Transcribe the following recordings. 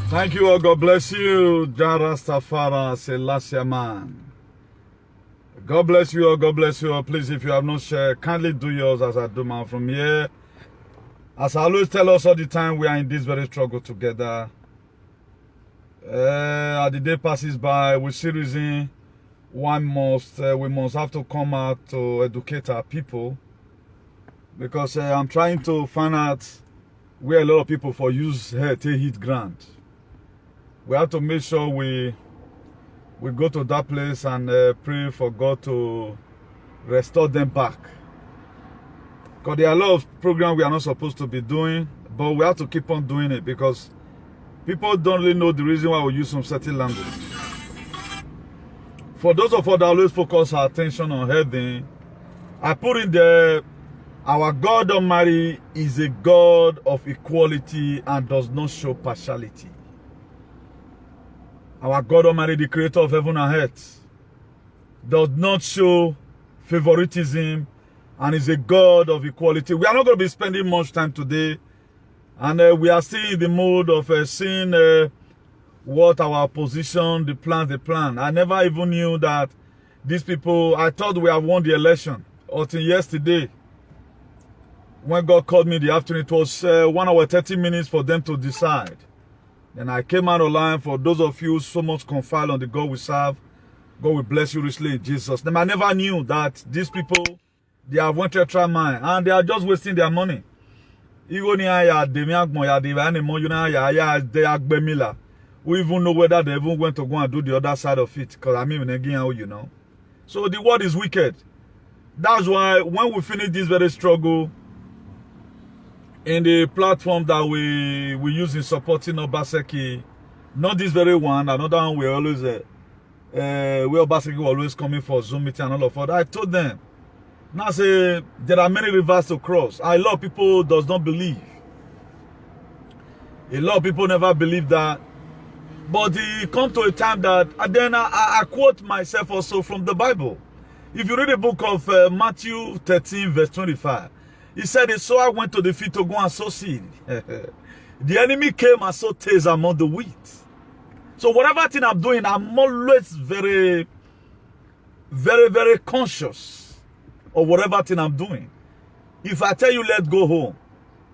Thank you all. God bless you. Jarastafara Selassie man. God bless you all. God bless you all. Please, if you have not shared, kindly do yours as I do mine from here. As I always tell us all the time, we are in this very struggle together. As the day passes by, we see reason why we must have to come out to educate our people. Because I'm trying to find out where a lot of people for use here take hit grant. We have to make sure we go to that place and pray for God to restore them back. Because there are a lot of programs we are not supposed to be doing, but we have to keep on doing it because people don't really know the reason why we use some certain language. For those of us that always focus our attention on heaven, I put in there, our God Almighty is a God of equality and does not show partiality. Our God Almighty, the creator of heaven and earth, does not show favoritism and is a God of equality. We are not going to be spending much time today. And we are still in the mode of seeing what our opposition, the plan. I never even knew that these people, I thought we have won the election until yesterday. When God called me in the afternoon, it was 1 hour 30 minutes for them to decide. Then I came out online. For those of you so much confide on the God we serve, God will bless you richly in Jesus' name. I never knew that these people, they have went to try mine and they are just wasting their money. We even know whether they even went to go and do the other side of it. Because I mean, you know. So the world is wicked. That's why when we finish this very struggle, in the platform that we use in supporting Obaseki, not this very one, another one we always where Obaseki was always coming for Zoom meeting and all of that. I told them, now say there are many rivers to cross. A lot of people does not believe. A lot of people never believe that. But it comes to a time that, and then I quote myself also from the Bible. If you read the book of Matthew 13 verse 25, he said the sower went to the field to go and sow seed. The enemy came and sowed tares among the wheat. So whatever thing I'm doing, I'm always very, very, very conscious of whatever thing I'm doing. If I tell you, let's go home,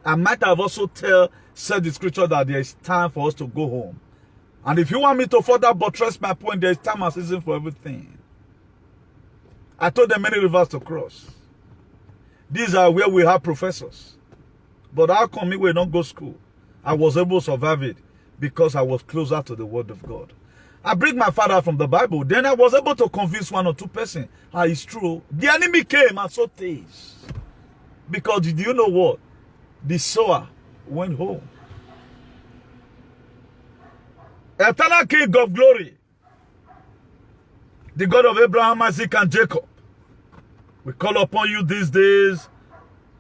I might have also said the scripture that there is time for us to go home. And if you want me to further buttress my point, there is time and season for everything. I told them many rivers to cross. These are where we have professors. But how come we don't go to school? I was able to survive it because I was closer to the word of God. I bring my father from the Bible. Then I was able to convince 1 or 2 persons. It's true. The enemy came and sowed tares. Because do you know what? The sower went home. Eternal King of glory, the God of Abraham, Isaac, and Jacob, we call upon you these days.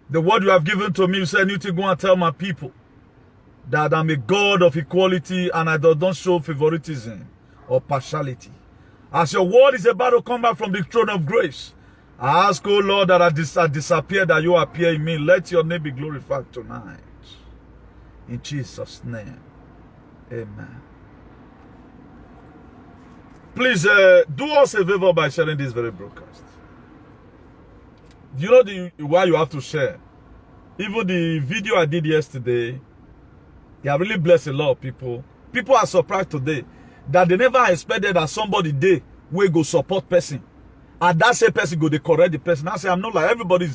The word you have given to me, you said, I need to go and tell my people that I'm a God of equality and I don't show favoritism or partiality. As your word is about to come back from the throne of grace, I ask, oh Lord, that I disappear, that you appear in me. Let your name be glorified tonight. In Jesus' name, amen. Please do us a favor by sharing this very broadcast. Do you know why you have to share? Even the video I did yesterday, it has really blessed a lot of people. People are surprised today that they never expected that somebody there will go support person. And that same person go, they correct the person. I say, I'm not like everybody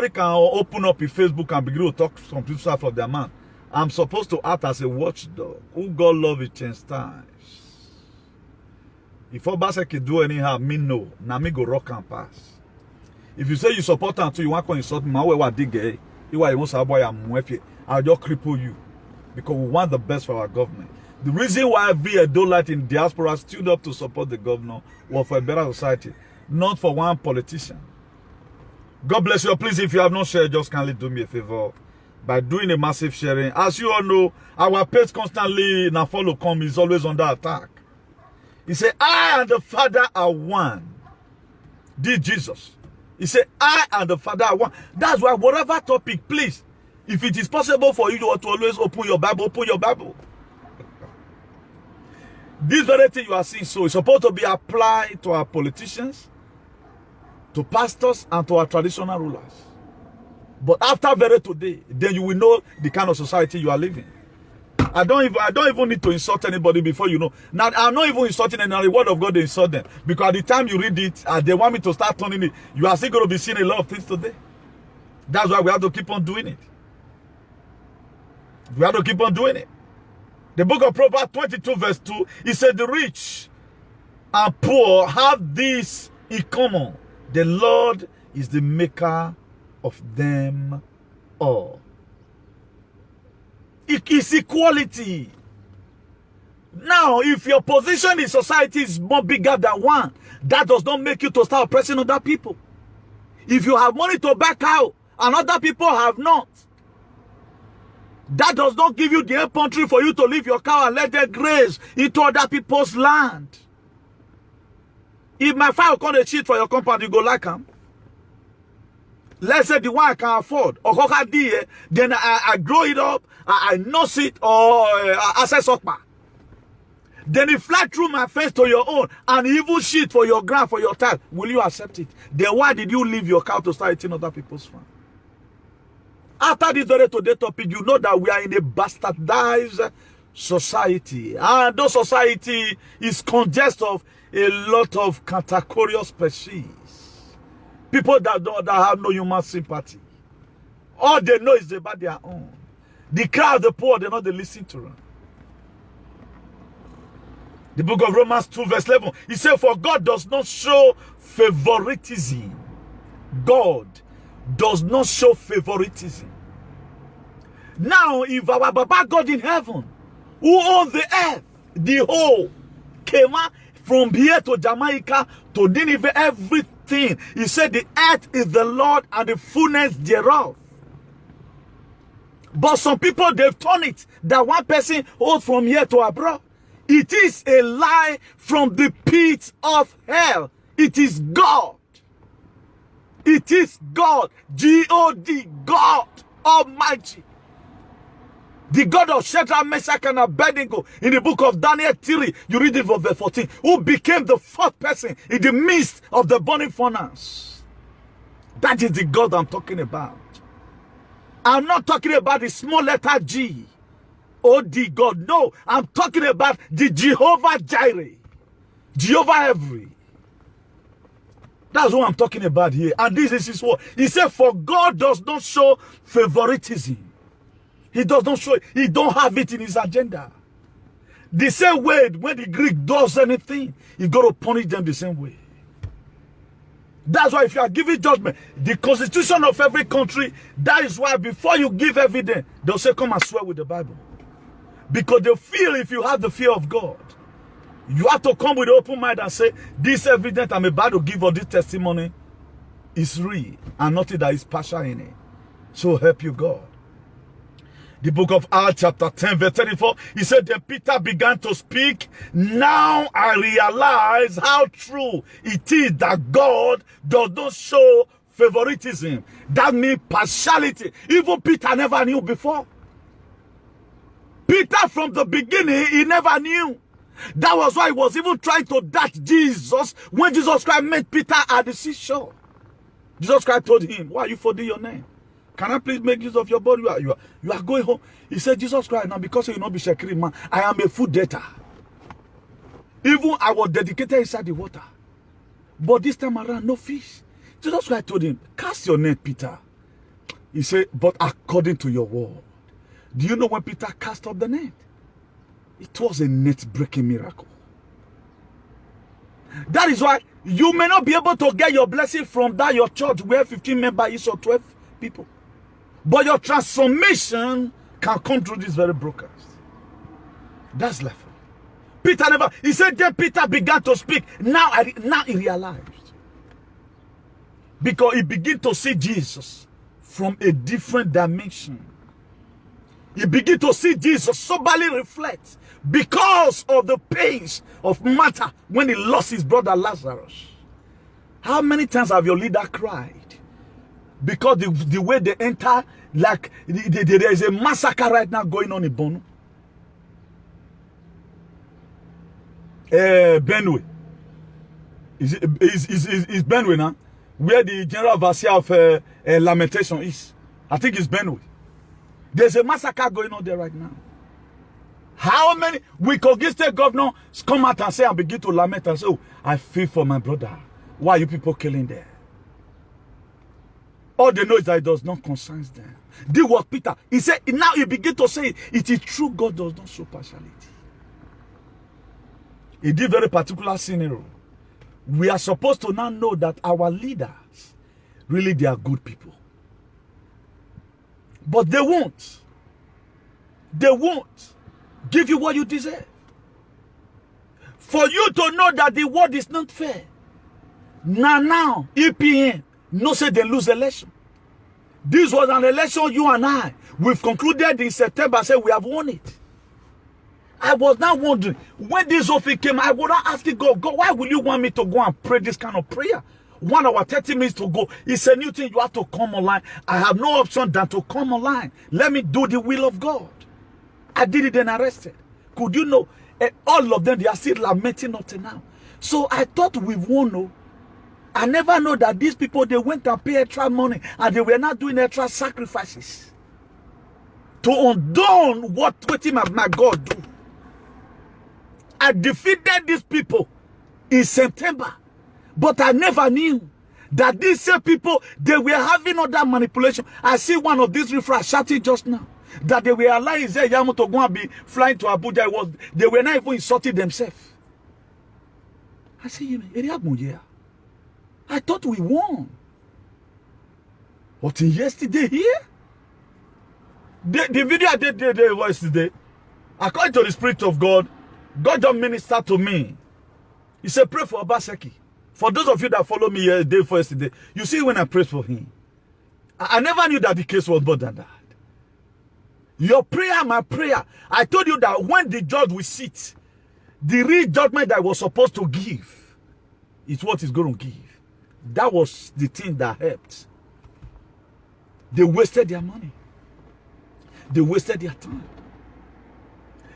can open up a Facebook and begin to talk some people from their man. I'm supposed to act as a watchdog. Who God love it change times. If Obaseki do anyhow, me no. Now me go rock and pass. If you say you support him too, you want to insult me, I'll just cripple you. Because we want the best for our government. The reason why we don't like in diaspora stood up to support the governor was for a better society, not for one politician. God bless you. Please, if you have not shared, just kindly do me a favor by doing a massive sharing. As you all know, our page constantly now follow come is always under attack. He said, I and the Father are one. Did Jesus? He said, I and the Father are one. That's why whatever topic, please, If it is possible for you to always open your Bible, open your Bible. This very thing you are seeing so is supposed to be applied to our politicians, to pastors, and to our traditional rulers. But after very today, then you will know the kind of society you are living. I don't even need to insult anybody before you know. Now I'm not even insulting them. Now the word of God they insult them, because at the time you read it, they want me to start turning it. You are still going to be seeing a lot of things today. That's why we have to keep on doing it. We have to keep on doing it. The book of Proverbs 22 verse 2, it said, the rich and poor have this in common: the Lord is the maker of them all. It is equality. Now, if your position in society is more bigger than one, that does not make you to start oppressing other people. If you have money to back out and other people have not, that does not give you the infantry for you to leave your cow and let them graze into other people's land. If my father come to cheat for your compound, you go like him. Let's say the one I can afford, or then I grow it up, I nurse it, or access up. Then it fly through my fence to your own, and even shit for your ground, for your child. Will you accept it? Then why did you leave your cow to start eating other people's farm? After this very today topic, you know that we are in a bastardized society. And those society is congested of a lot of categorical species. People that have no human sympathy. All they know is about their own. The crowd, the poor, they know they listen to them. The book of Romans 2 verse 11, it says, for God does not show favoritism. God does not show favoritism. Now, if our Baba God in heaven, who owns the earth, the whole, came from here to Jamaica to Nineveh, everything, he said the earth is the Lord and the fullness thereof. But some people, they've turned it that one person holds from here to abroad. It is a lie from the pit of hell. It is God. It is God. G-O-D, God Almighty. The God of Shadrach, Meshach, and Abednego in the book of Daniel 3, you read it from verse 14, who became the fourth person in the midst of the burning furnace. That is the God I'm talking about. I'm not talking about the small letter G. O-D, God. No, I'm talking about the Jehovah Jireh. Jehovah Every. That's what I'm talking about here. And this is his word. He said, for God does not show favoritism. He does not show it. He don't have it in his agenda. The same way when the Greek does anything, he's going to punish them the same way. That's why if you are giving judgment, the constitution of every country, that is why before you give evidence, they'll say, come and swear with the Bible. Because they feel if you have the fear of God, you have to come with an open mind and say, this evidence I'm about to give or this testimony is real and nothing that is partial in it. So help you God. The book of Acts chapter 10 verse 34, he said, then Peter began to speak. Now I realize how true it is that God does not show favoritism. That means partiality. Even Peter never knew before. Peter from the beginning, he never knew. That was why he was even trying to doubt Jesus when Jesus Christ met Peter at the seashore. Jesus Christ told him, why are you forgetting your name? Can I please make use of your body? You are going home. He said, Jesus Christ, now because you will not be shaking, man, I am a food debtor. Even I was dedicated inside the water. But this time around, no fish. Jesus Christ told him, cast your net, Peter. He said, but according to your word. Do you know when Peter cast up the net? It was a net-breaking miracle. That is why you may not be able to get your blessing from that your church where 15 members is or 12 people. But your transformation can come through this very broadcast. That's left. Peter never, he said then Peter began to speak. Now he realized. Because he began to see Jesus from a different dimension. He began to see Jesus soberly reflect because of the pains of Martha when he lost his brother Lazarus. How many times have your leader cried? Because the way they enter Like there is a massacre right now going on in Borno. Benue. Is Benue now? Where the general overseer of lamentation is. I think it's Benue. There's a massacre going on there right now. How many Kogi State governors come out and say and begin to lament and say, oh, I feel for my brother. Why are you people killing there? All they know is that it does not concern them. This was Peter. He said, now he begin to say, it is true God does not show partiality. In this very particular scenario, we are supposed to now know that our leaders, really they are good people. But they won't. They won't give you what you deserve. For you to know that the world is not fair. Now, EPN, no say they lose election. This was an election you and I, we've concluded in September, say we have won it. I was now wondering, when this offer came, I would ask God, why will you want me to go and pray this kind of prayer? 1 hour, 30 minutes to go. It's a new thing, you have to come online. I have no option than to come online. Let me do the will of God. I did it and arrested. Could you know, all of them, they are still lamenting up to now. So I thought we've won, no. I never know that these people, they went and paid extra money and they were not doing extra sacrifices to undo what my God do. I defeated these people in September, but I never knew that these same people, they were having other manipulation. I see one of these refrains shouting just now that they were allowing Zeyamo to go and be flying to Abuja. They were not even insulting themselves. I say, I thought we won. But yesterday here, the video I did was today, according to the Spirit of God, God just ministered to me. He said, pray for Obaseki. For those of you that follow me day before yesterday, you see when I prayed for him, I never knew that the case was more than that. Your prayer, my prayer. I told you that when the judge will sit, the real judgment that I was supposed to give is what he's going to give. That was the thing that helped. They wasted their money. They wasted their time.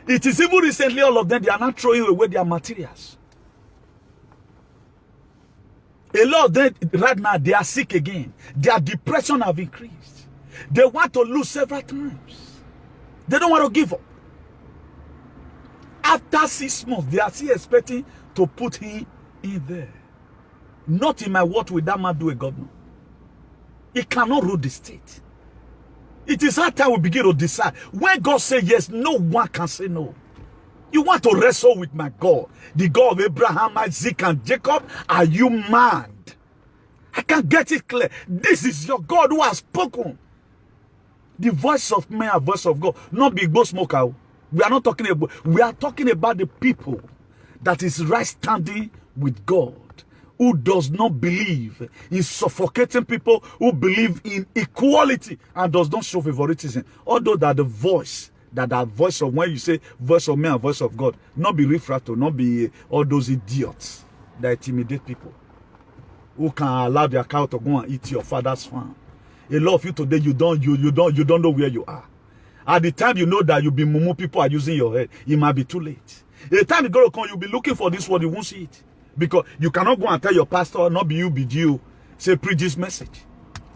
It is even recently all of them, they are not throwing away their materials. A lot of them right now, they are sick again. Their depression have increased. They want to lose several times. They don't want to give up. After 6 months, they are still expecting to put him in there. Not in my word will that man do a governor. He cannot rule the state. It is hard time we begin to decide. When God says yes, no one can say no. You want to wrestle with my God, the God of Abraham, Isaac, and Jacob? Are you mad? I can't get it clear. This is your God who has spoken. The voice of man, voice of God, not big boss smoker. We are not talking about. We are talking about the people that is right standing with God, who does not believe in suffocating people, who believe in equality and does not show favoritism. Although that the voice, that voice of, when you say voice of man and voice of God, not be refractory, not be all those idiots that intimidate people, who can allow their cow to go and eat your father's farm. A lot of you today, you don't know where you are. At the time you know that you be mumu, people are using your head, it might be too late. The time you go to come, you'll be looking for this word, you won't see it. Because you cannot go and tell your pastor, not be you, be you, say preach this message.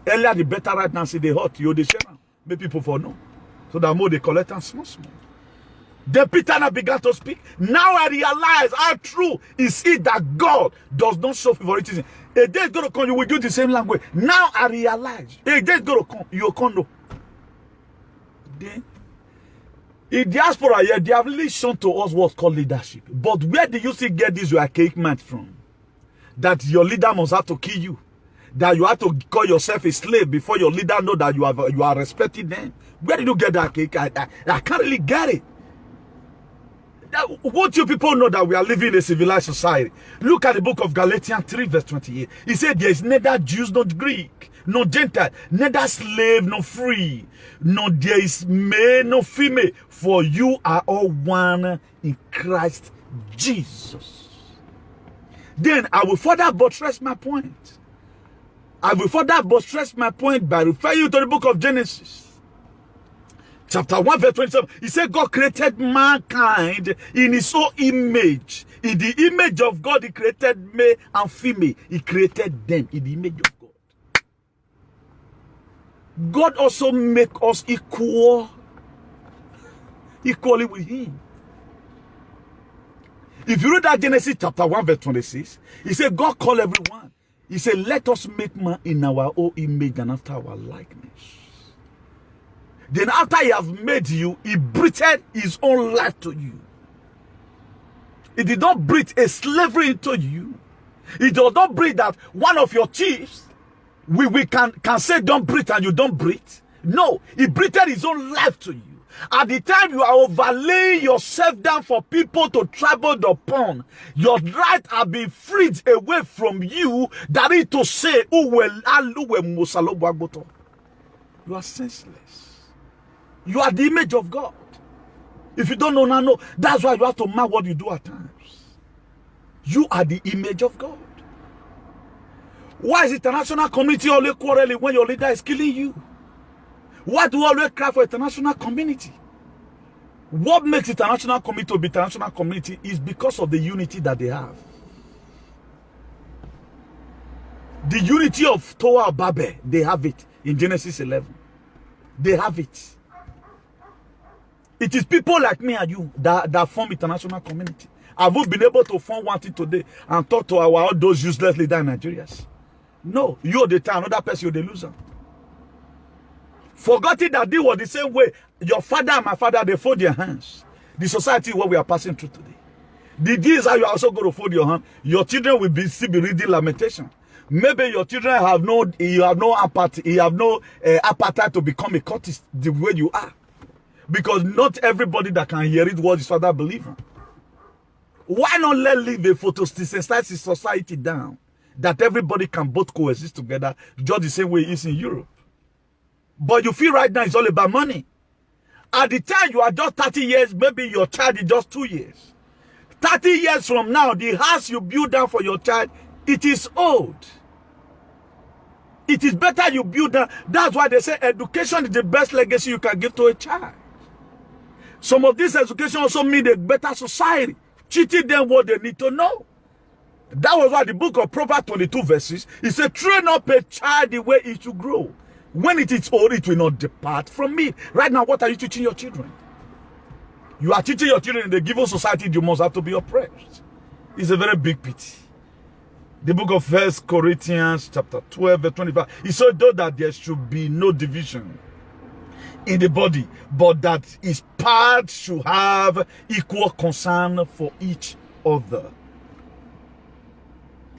Earlier the better right now, say they hot, you they share now. Make people for know. So that more they collect and small. Then Peter now began to speak. Now I realize how true is it that God does not show favoritism. A day is going to come, you will do the same language. Now I realize. A day is going to come, you can't know. Then, in diaspora here, they have really shown to us what's called leadership. But where do you still get this your archaic mind from? That your leader must have to kill you. That you have to call yourself a slave before your leader know that you are respecting them. Where did you get that archaic? I can't really get it. Won't you people know that we are living in a civilized society? Look at the book of Galatians 3 verse 28. He said there is neither Jews nor Greek, nor Gentile, neither slave nor free, nor there is male nor female, for you are all one in Christ Jesus. Then I will further buttress my point. I will further buttress my point by referring you to the book of Genesis. chapter 1 verse 27, he said God created mankind in his own image. In the image of God, he created male and female. He created them in the image of God. God also make us equally with him. If you read that Genesis chapter 1 verse 26, he said God called everyone. He said, let us make man in our own image and after our likeness. Then after he has made you, he breathed his own life to you. He did not breathe a slavery into you. He does not breathe that one of your chiefs, we can say don't breathe and you don't breathe. No, he breathed his own life to you. At the time you are overlaying yourself down for people to travel upon, your right have been freed away from you. That is to say, you are senseless. You are the image of God. If you don't know now, no. That's why you have to mark what you do at times. You are the image of God. Why is international community always quarreling when your leader is killing you? Why do you always cry for international community? What makes international community to be international community is because of the unity that they have. The unity of Tower of Babel, they have it in Genesis 11. They have it. It is people like me and you that form international community. Have we been able to form one thing today and talk to all those useless leaders in Nigeria? No, you're the time, another person, you're the loser. Forgetting that they were the same way. Your father and my father, they fold their hands. The society what we are passing through today. The deal is how you are also going to fold your hand. Your children will still be reading Lamentation. Maybe your children have no appetite to become a cultist the way you are. Because not everybody that can hear it was his father believer. Why not leave a photosynthesize society down that everybody can both coexist together just the same way it is in Europe? But you feel right now it's all about money. At the time you are just 30 years, maybe your child is just 2 years. 30 years from now, the house you build down for your child, it is old. It is better you build down. That's why they say education is the best legacy you can give to a child. Some of this education also mean a better society, teaching them what they need to know. That was why the book of Proverbs 22 verses, it said, train up a child the way it should grow. When it is old, it will not depart from me. Right now, what are you teaching your children? You are teaching your children in the given society, you must have to be oppressed. It's a very big pity. The book of 1 Corinthians chapter 12, verse 25. It said that there should be no division in the body, but that its parts should have equal concern for each other.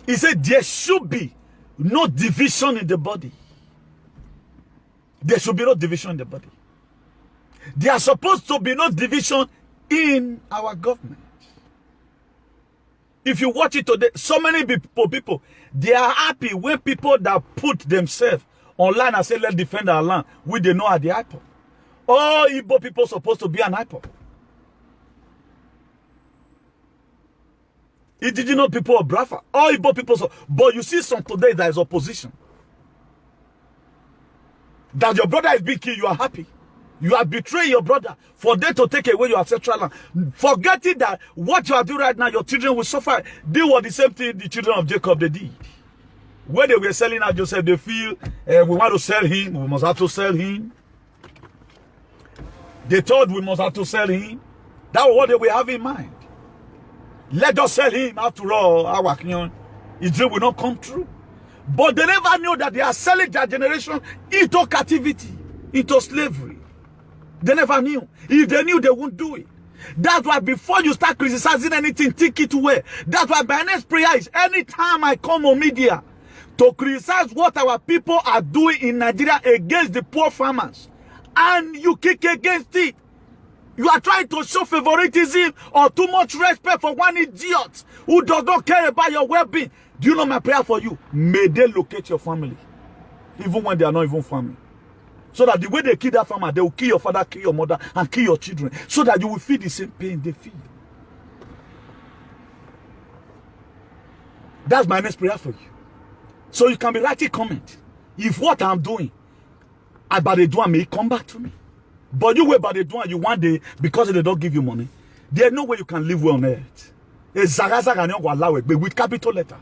He said there should be no division in the body. There should be no division in the body. There are supposed to be no division in our government. If you watch it today, so many people, they are happy when people that put themselves online and say, let's defend our land, we they know at the IPOB. All Igbo people supposed to be an IPOB. Did you know people of Brafa? All Igbo people, but you see some today that is opposition. That your brother is being killed, you are happy. You are betraying your brother for them to take away your ancestral land. Forgetting that what you are doing right now, your children will suffer. They were the same thing the children of Jacob they did. When they were selling out Joseph, they feel we want to sell him, we must have to sell him. They thought we must have to sell him. That was what they were having in mind. Let us sell him. After all, our his dream will not come true. But they never knew that they are selling their generation into captivity, into slavery. They never knew. If they knew, they wouldn't do it. That's why before you start criticizing anything, think it well. That's why my next prayer is anytime I come on media to criticize what our people are doing in Nigeria against the poor farmers, and you kick against it, you are trying to show favoritism or too much respect for one idiot who does not care about your well-being. Do you know my prayer for you? May they locate your family, even when they are not even family. So that the way they kill that farmer, they will kill your father, kill your mother, and kill your children. So that you will feel the same pain they feel. That's my next prayer for you. So you can be writing comment. If what I'm doing, about the do, may it come back to me. But you wait by the door and you one day, because they don't give you money, there's no way you can live well on earth. With capital letter.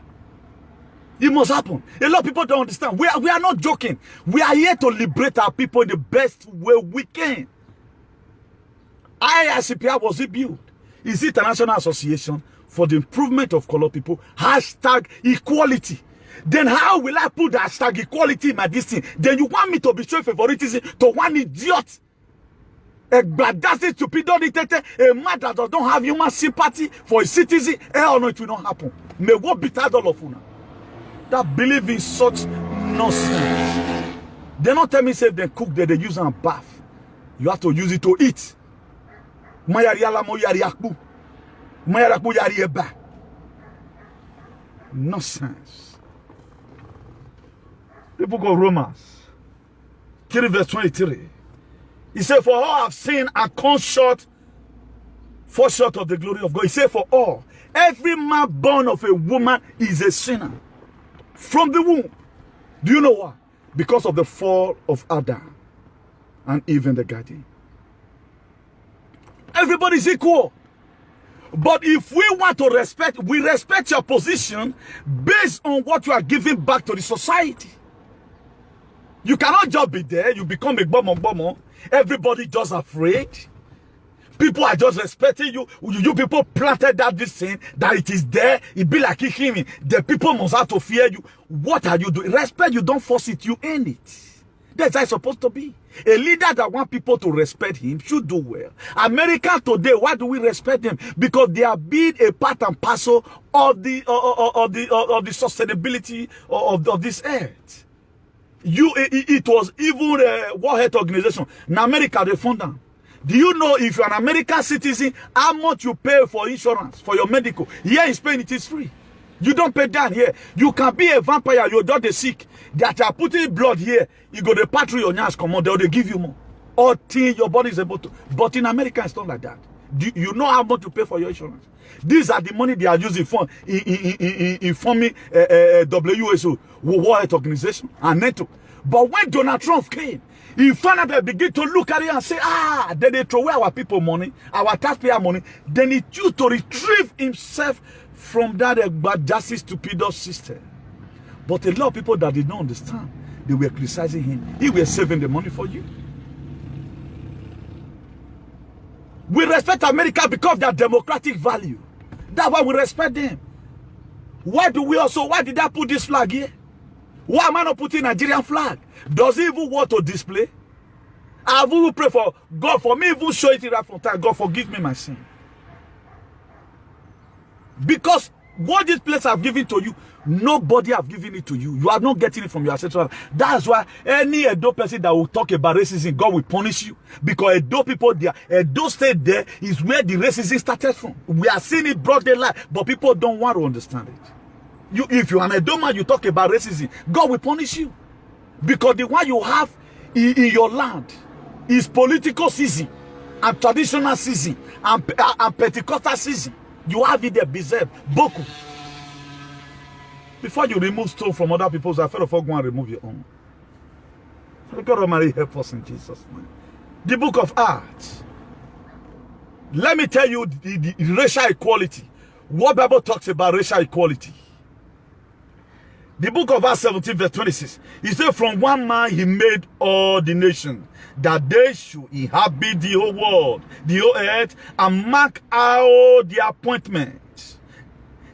It must happen. A lot of people don't understand. We are not joking. We are here to liberate our people in the best way we can. IICPR was rebuilt. It's International Association for the Improvement of Color People. #equality. Then how will I put the #equality in my this thing? Then you want me to be showing favoritism to one idiot? A badassy stupidity, a man that don't have human sympathy for a citizen? Hell no, it will not happen. May what be tired all of you now? That believe in such nonsense. They don't tell me say they cook there, they use and bath. You have to use it to eat. Nonsense. The book of Romans 3 verse 23. He said, for all have sinned and come short, fall short of the glory of God. He said, for all, every man born of a woman is a sinner. From the womb. Do you know why? Because of the fall of Adam and Eve in the garden. Everybody's equal. But if we want to respect, we respect your position based on what you are giving back to the society. You cannot just be there, you become a bomb. Everybody just afraid. People are just respecting you. You people planted that this thing, that it is there. It be like him. The people must have to fear you. What are you doing? Respect, you don't force it, you earn it. That's how it's supposed to be. A leader that wants people to respect him should do well. America today, why do we respect them? Because they are being a part and parcel of the sustainability of this earth. It was even a World Health Organization. In America, they found them. Do you know if you're an American citizen, how much you pay for insurance, for your medical? Here in Spain, it is free. You don't pay that here. You can be a vampire, you're just a sick. That are putting blood here, you go to patrol your nurse, come on, they give you more. Or till your body is able to. But in America, it's not like that. You know how much you pay for your insurance. These are the money they are using for informing WHO, World Health Organization, and NATO. But when Donald Trump came, he found out they begin to look at it and say, then they throw away our people money, our taxpayer money. Then he chose to retrieve himself from that justice stupid system. But a lot of people that did not understand, they were criticizing him. He was saving the money for you. We respect America because of their democratic value. That's why we respect them. Why did I put this flag here? Why am I not putting Nigerian flag? Does he even want to display? I will pray for God, for me even show it right from time. God, forgive me my sin. Because what this place have given to you, nobody have given it to you. You are not getting it from your ancestral. That's why any Edo person that will talk about racism, God will punish you. Because Edo people there, Edo state there is where the racism started from. We are seeing it broad daylight, but people don't want to understand it. If you're an Edo man, you talk about racism, God will punish you. Because the one you have in your land is political season, and traditional season, and Pentecostal season. You have it there, deserve Boku. Before you remove stone from other people's, I feel go and remove your own. God Almighty help us in Jesus' name. The book of Acts. Let me tell you the racial equality. What Bible talks about racial equality. The book of Acts 17 verse 26. He said, from one man he made all the nations, that they should inhabit the whole world, the whole earth, and mark out the appointment,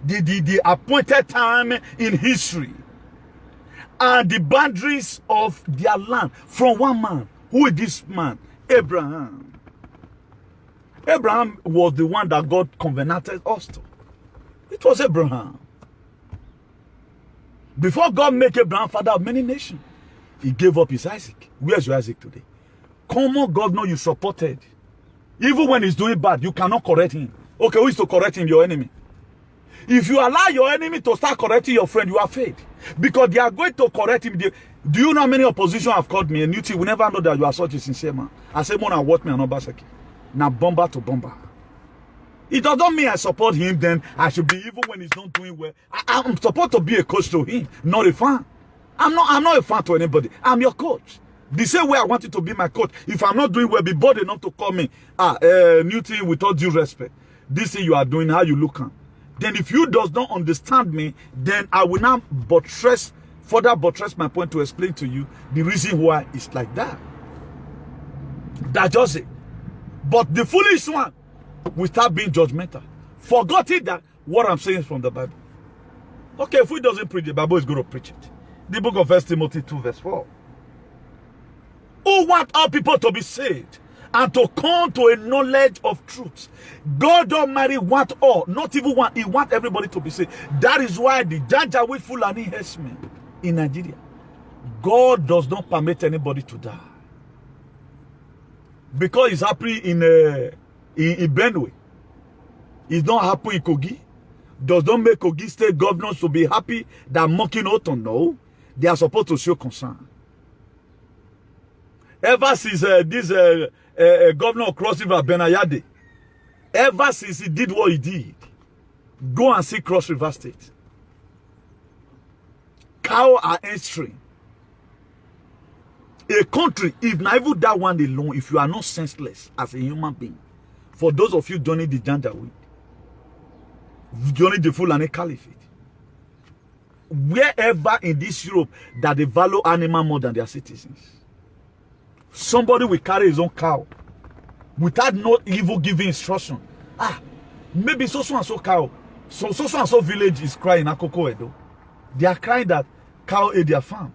the appointed time in history, and the boundaries of their land. From one man. Who is this man? Abraham. Abraham was the one that God covenanted us to. It was Abraham. Before God made Abraham father of many nations, he gave up his Isaac. Where's your Isaac today? Come on, God knows you supported. Even when he's doing bad, you cannot correct him. Okay, who is to correct him? Your enemy. If you allow your enemy to start correcting your friend, you are failed. Because they are going to correct him. Do you know how many opposition have called me? And you will never know that you are such a sincere man. I say, man, I watch me and not Basaki. Now, bomber to bomber. It doesn't mean I support him, then I should be even when he's not doing well. I'm supposed to be a coach to him, not a fan. I'm not a fan to anybody. I'm your coach. The same way I want you to be my coach. If I'm not doing well, be bold enough to call me. Newton, with all due respect, this thing you are doing, how you look at. Then if you does not understand me, then I will now further buttress my point to explain to you the reason why it's like that. That's just it. But the foolish one will start being judgmental. Forgetting that what I'm saying is from the Bible. Okay, if he doesn't preach, the Bible is going to preach it. The book of 1 Timothy 2 verse 4. Who want all people to be saved and to come to a knowledge of truth. God Almighty want all, not even one. He want everybody to be saved. That is why the Janjaweed Fulani herdsmen in Nigeria, God does not permit anybody to die. Because it's happening in Benue. It's not happening in Kogi. Does not make Kogi state governors to be happy that mocking Oton. No. They are supposed to show concern. Ever since this governor of Cross River, Benayade, ever since he did what he did, go and see Cross River State. Cow are entering. A country, if not even that one alone, if you are not senseless as a human being, for those of you joining the Janjaweed, joining the Fulani Caliphate, wherever in this Europe that they value animal more than their citizens, somebody will carry his own cow without not even giving instruction. Maybe so and so cow, so and so village is crying Akoko Edo. They are crying that cow ate their farm.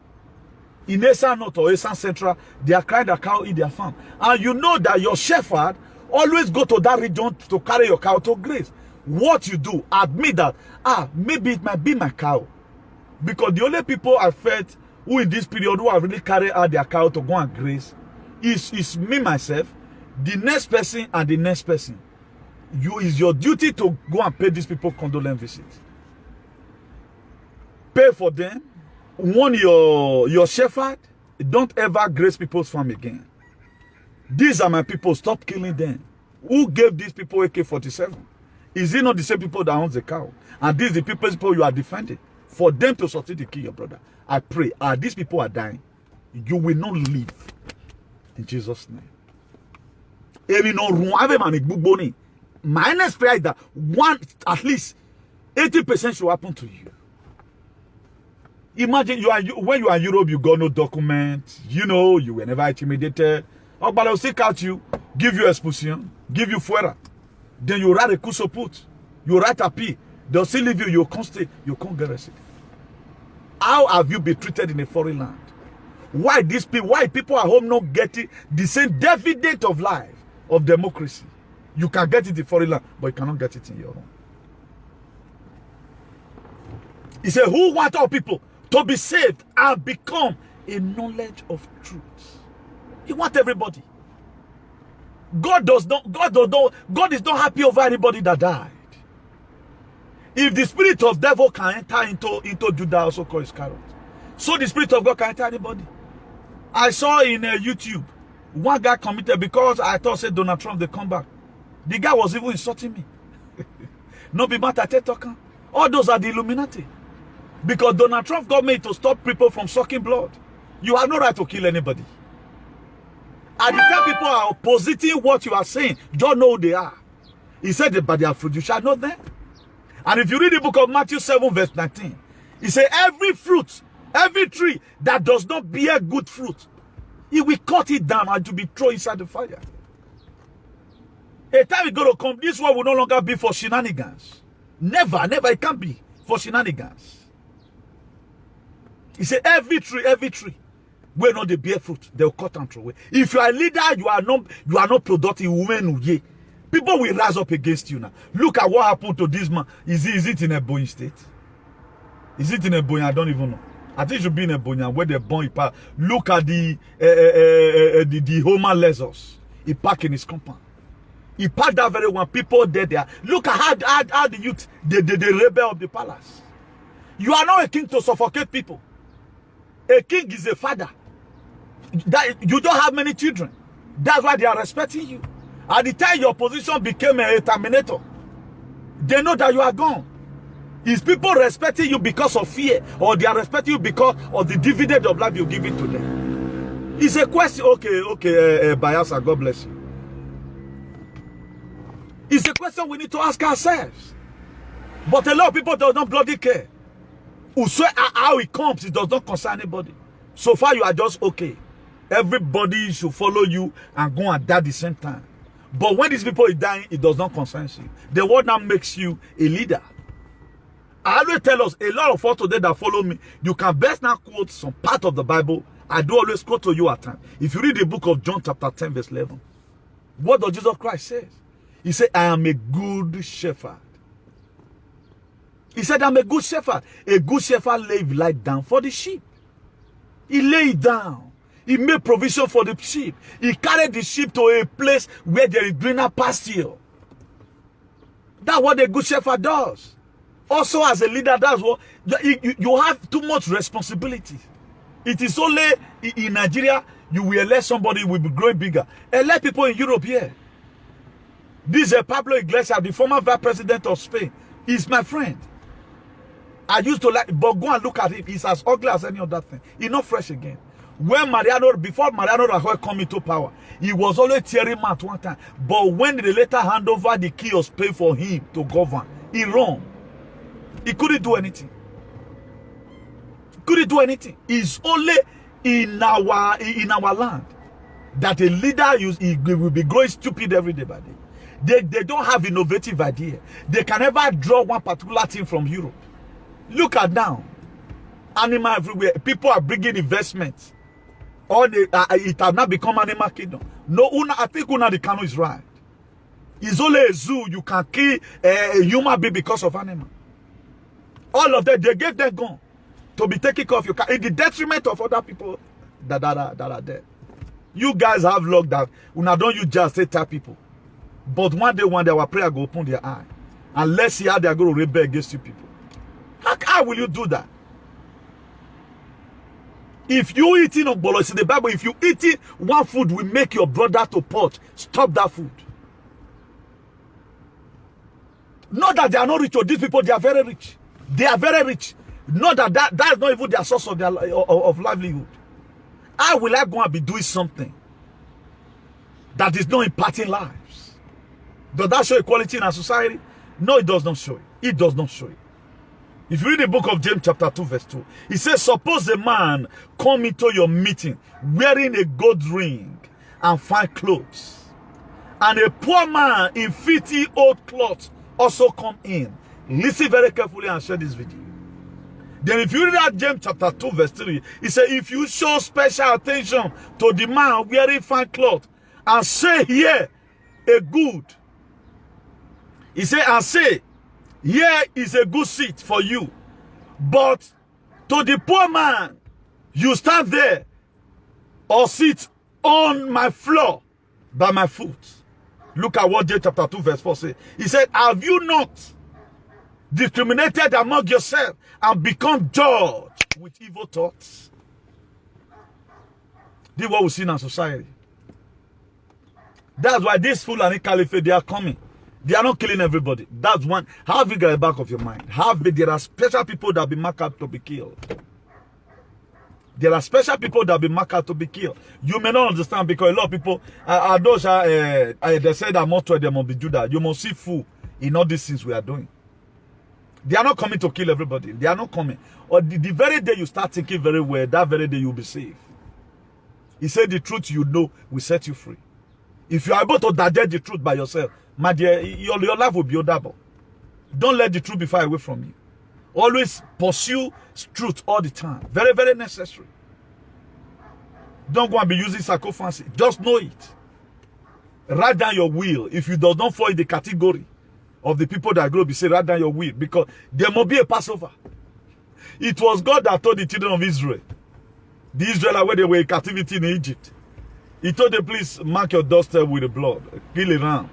In Esan North or Esan Central, they are crying that cow eat their farm. And you know that your shepherd always go to that region to carry your cow to graze. What you do, admit that, maybe it might be my cow. Because the only people I felt who in this period who have really carried out their cow to go and graze is me, myself, the next person, and the next person. It's your duty to go and pay these people condolence visits. Pay for them. Warn your shepherd. Don't ever graze people's farm again. These are my people. Stop killing them. Who gave these people AK-47? Is it not the same people that owns the cow? And these are the people you are defending. For them to succeed to kill your brother. I pray, these people are dying. You will not live. In Jesus' name. My next prayer is that at least 80% should happen to you. Imagine when you are in Europe, you got no document. You know, you were never intimidated. But they'll seek out you, give you expulsion, give you fuera. Then you write a kuso put. You write a P. They'll still leave you, you can't stay, you can't get arrested. How have you been treated in a foreign land? Why people at home not getting the same dividend of life, of democracy? You can get it in the foreign land, but you cannot get it in your own. He said, who want all people to be saved and become a knowledge of truth? He wants everybody. God is not happy over anybody that died. If the spirit of devil can enter into Judah, also called Iscariot, so the spirit of God can enter anybody. I saw in YouTube, one guy committed because I thought said Donald Trump they come back. The guy was even insulting me. No be matter talking. All those are the Illuminati. Because Donald Trump got me to stop people from sucking blood. You have no right to kill anybody. At the time people are opposing what you are saying, you don't know who they are. He said that by their fruit you shall know them. And if you read the book of Matthew 7 verse 19, he said every fruit, every tree that does not bear good fruit, he will cut it down and to be thrown inside the fire. A time is going to come, this one will no longer be for shenanigans. Never, it can't be for shenanigans. He said every tree, where not the bear fruit, they'll cut and throw away. If you are a leader, you are not productive, women, people will rise up against you now. Look at what happened to this man. Is it in Ebonyi state? Is it in Ebonyi? I don't even know. I think it should be in Ebonyi where they born. Look at the Homer Lesos. He parked in his compound. He parked that very one. People dead there. Look at how the youth, the rebel of the palace. You are not a king to suffocate people. A king is a father. You don't have many children. That's why they are respecting you. At the time your position became a terminator, they know that you are gone. Is people respecting you because of fear, or they are respecting you because of the dividend of life you're giving to them? It's a question. Okay, Bayelsa, God bless you. It's a question we need to ask ourselves. But a lot of people do not bloody care. How it comes, it does not concern anybody. So far, you are just okay. Everybody should follow you and go and die at the same time. But when these people are dying, it does not concern you. The word now makes you a leader. I always tell us, a lot of us today that follow me, you can best now quote some part of the Bible. I do always quote to you at times. If you read the book of John chapter 10 verse 11, what does Jesus Christ say? He said, I am a good shepherd. He said, I'm a good shepherd. A good shepherd lay his life down for the sheep. He lay it down. He made provision for the sheep. He carried the sheep to a place where there is greener pasture. That's what a good shepherd does. Also, as a leader, that's what you have too much responsibility. It is only in Nigeria you will elect somebody who will be growing bigger. Elect people in Europe here. This is Pablo Iglesias, the former vice president of Spain. He's my friend. I used to like, but go and look at him. He's as ugly as any other thing. He's not fresh again. When before Mariano Rajoy come into power, he was always tearing at one time. But when they later hand over the key of Spain for him to govern, he wrong. He couldn't do anything. Couldn't do anything. It's only in our land that a leader will be growing stupid every day by day. They don't have innovative idea. They can never draw one particular thing from Europe. Look at now. Animal everywhere. People are bringing investments. It has not become animal kingdom. No, I think the Kano is right. It's only a zoo. You can kill a human being because of animal. All of that, they gave them gun to be taking care of your car in the detriment of other people that are there. You guys have luck that una don't use just say tell people. But one day our prayer go open their eye. And let's see how they are going to rebel against you people. How will you do that? If you eating on bolos in the Bible, if you eating one food will make your brother to pot, stop that food. Not that they are not rich, or these people, they are very rich. They are very rich. Not that's not even their source of of livelihood. How will I go and be doing something that is not impacting lives? Does that show equality in our society? No, it does not show it. It does not show it. If you read the book of James chapter 2 verse 2, it says, suppose a man come into your meeting wearing a gold ring and fine clothes, and a poor man in filthy old clothes also come in. Listen very carefully and share this video. Then if you read that James chapter 2 verse 3, it says, if you show special attention to the man wearing fine clothes and say here a good, he said, and say, here is a good seat for you. But to the poor man, you stand there or sit on my floor by my foot. Look at what James chapter 2 verse 4 says. He said, have you not discriminated among yourselves and become judged with evil thoughts? This is what we see in our society. That's why this Fulani Caliphate, they are coming. They are not killing everybody. That's one. Have it at the back of your mind. There are special people that be marked out to be killed. There are special people that be marked out to be killed. You may not understand because a lot of people, they say that most of them must be Judah. You must see fool in all these things we are doing. They are not coming to kill everybody. They are not coming. Or the very day you start thinking very well, that very day you'll be safe. He said the truth you know will set you free. If you are able to digest the truth by yourself, my dear, your life will be audible. Don't let the truth be far away from you. Always pursue truth all the time. Very, very necessary. Don't go and be using psychophancy. Just know it. Write down your will. If you do not fall in the category of the people that grow, be say write down your will, because there must be a Passover. It was God that told the children of Israel, the Israelites when they were in captivity in Egypt, he told them, please mark your doorstep with the blood. Kill a ram.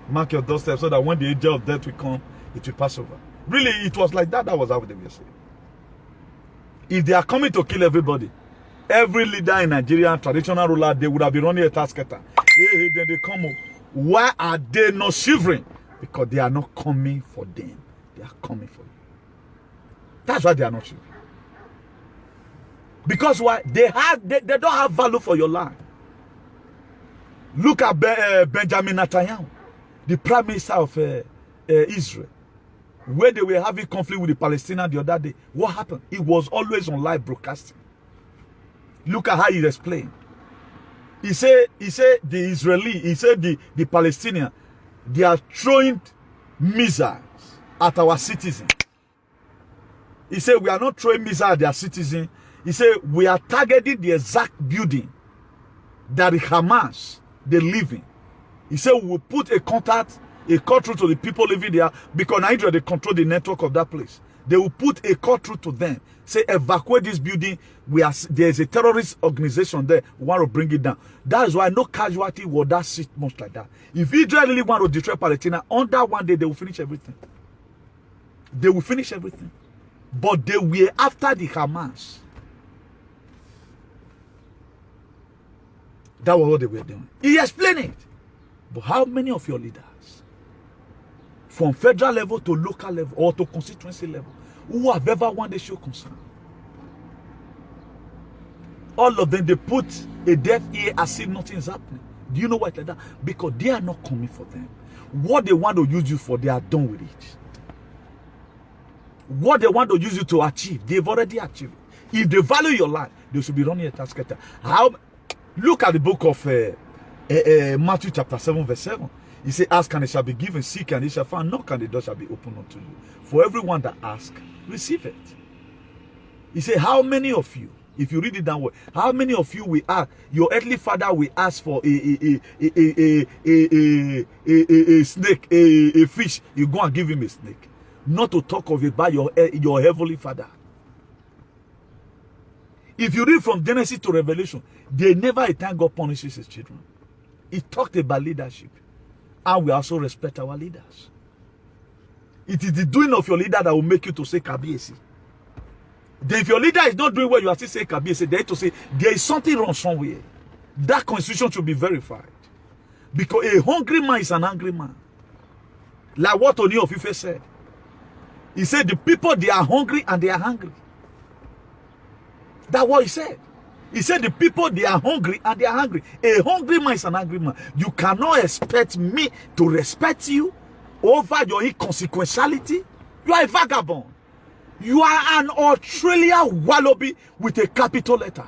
Mark your doorstep so that when the angel of death will come, it will pass over. Really, it was like that. That was how they were saying. If they are coming to kill everybody, every leader in Nigeria, traditional ruler, they would have been running a task scatter. Then they come up. Why are they not shivering? Because they are not coming for them. They are coming for you. That's why they are not shivering. Because why? They don't have value for your life. Look at Benjamin Netanyahu, the prime minister of Israel, where they were having conflict with the Palestinians the other day. What happened? It was always on live broadcasting. Look at how he explained. He said the Palestinians, they are throwing missiles at our citizens. He said, we are not throwing missiles at their citizens. He said, we are targeting the exact building that the Hamas, they live in. He said, we will put a cut through to the people living there, because Nigeria, they control the network of that place. They will put a cut through to them. Say, evacuate this building. There's a terrorist organization there. We want to bring it down. That is why no casualty will that sit much like that. If Israel really want to destroy Palestine, under one day, they will finish everything. They will finish everything. But they were after the Hamas. That was what they were doing. He explained it. But how many of your leaders, from federal level to local level or to constituency level, who have ever won the show concern, all of them, they put a deaf ear as if nothing is happening. Do you know why it's like that? Because they are not coming for them. What they want to use you for, they are done with it. What they want to use you to achieve, they've already achieved it. If they value your life, they should be running a task. Look at the book of Matthew chapter 7 verse 7. He said, ask and it shall be given, seek and it shall find, knock and the door shall be opened unto you. For everyone that asks, receive it. He said, how many of you, if you read it that way, how many of you will ask, your earthly father will ask for a snake, a fish, you go and give him a snake. Not to talk of it by your heavenly father. If you read from Genesis to Revelation, there never a time God punishes his children. He talked about leadership. And we also respect our leaders. It is the doing of your leader that will make you to say Kabiyesi. Then if your leader is not doing what you are still saying Kabiyesi, they have to say there is something wrong somewhere. That constitution should be verified. Because a hungry man is an angry man. Like what Oni of Ife said. He said the people, they are hungry and they are hungry. That's what he said. He said the people, they are hungry and they are hungry. A hungry man is an angry man. You cannot expect me to respect you over your inconsequentiality. You are a vagabond. You are an Australian wallaby with a capital letter.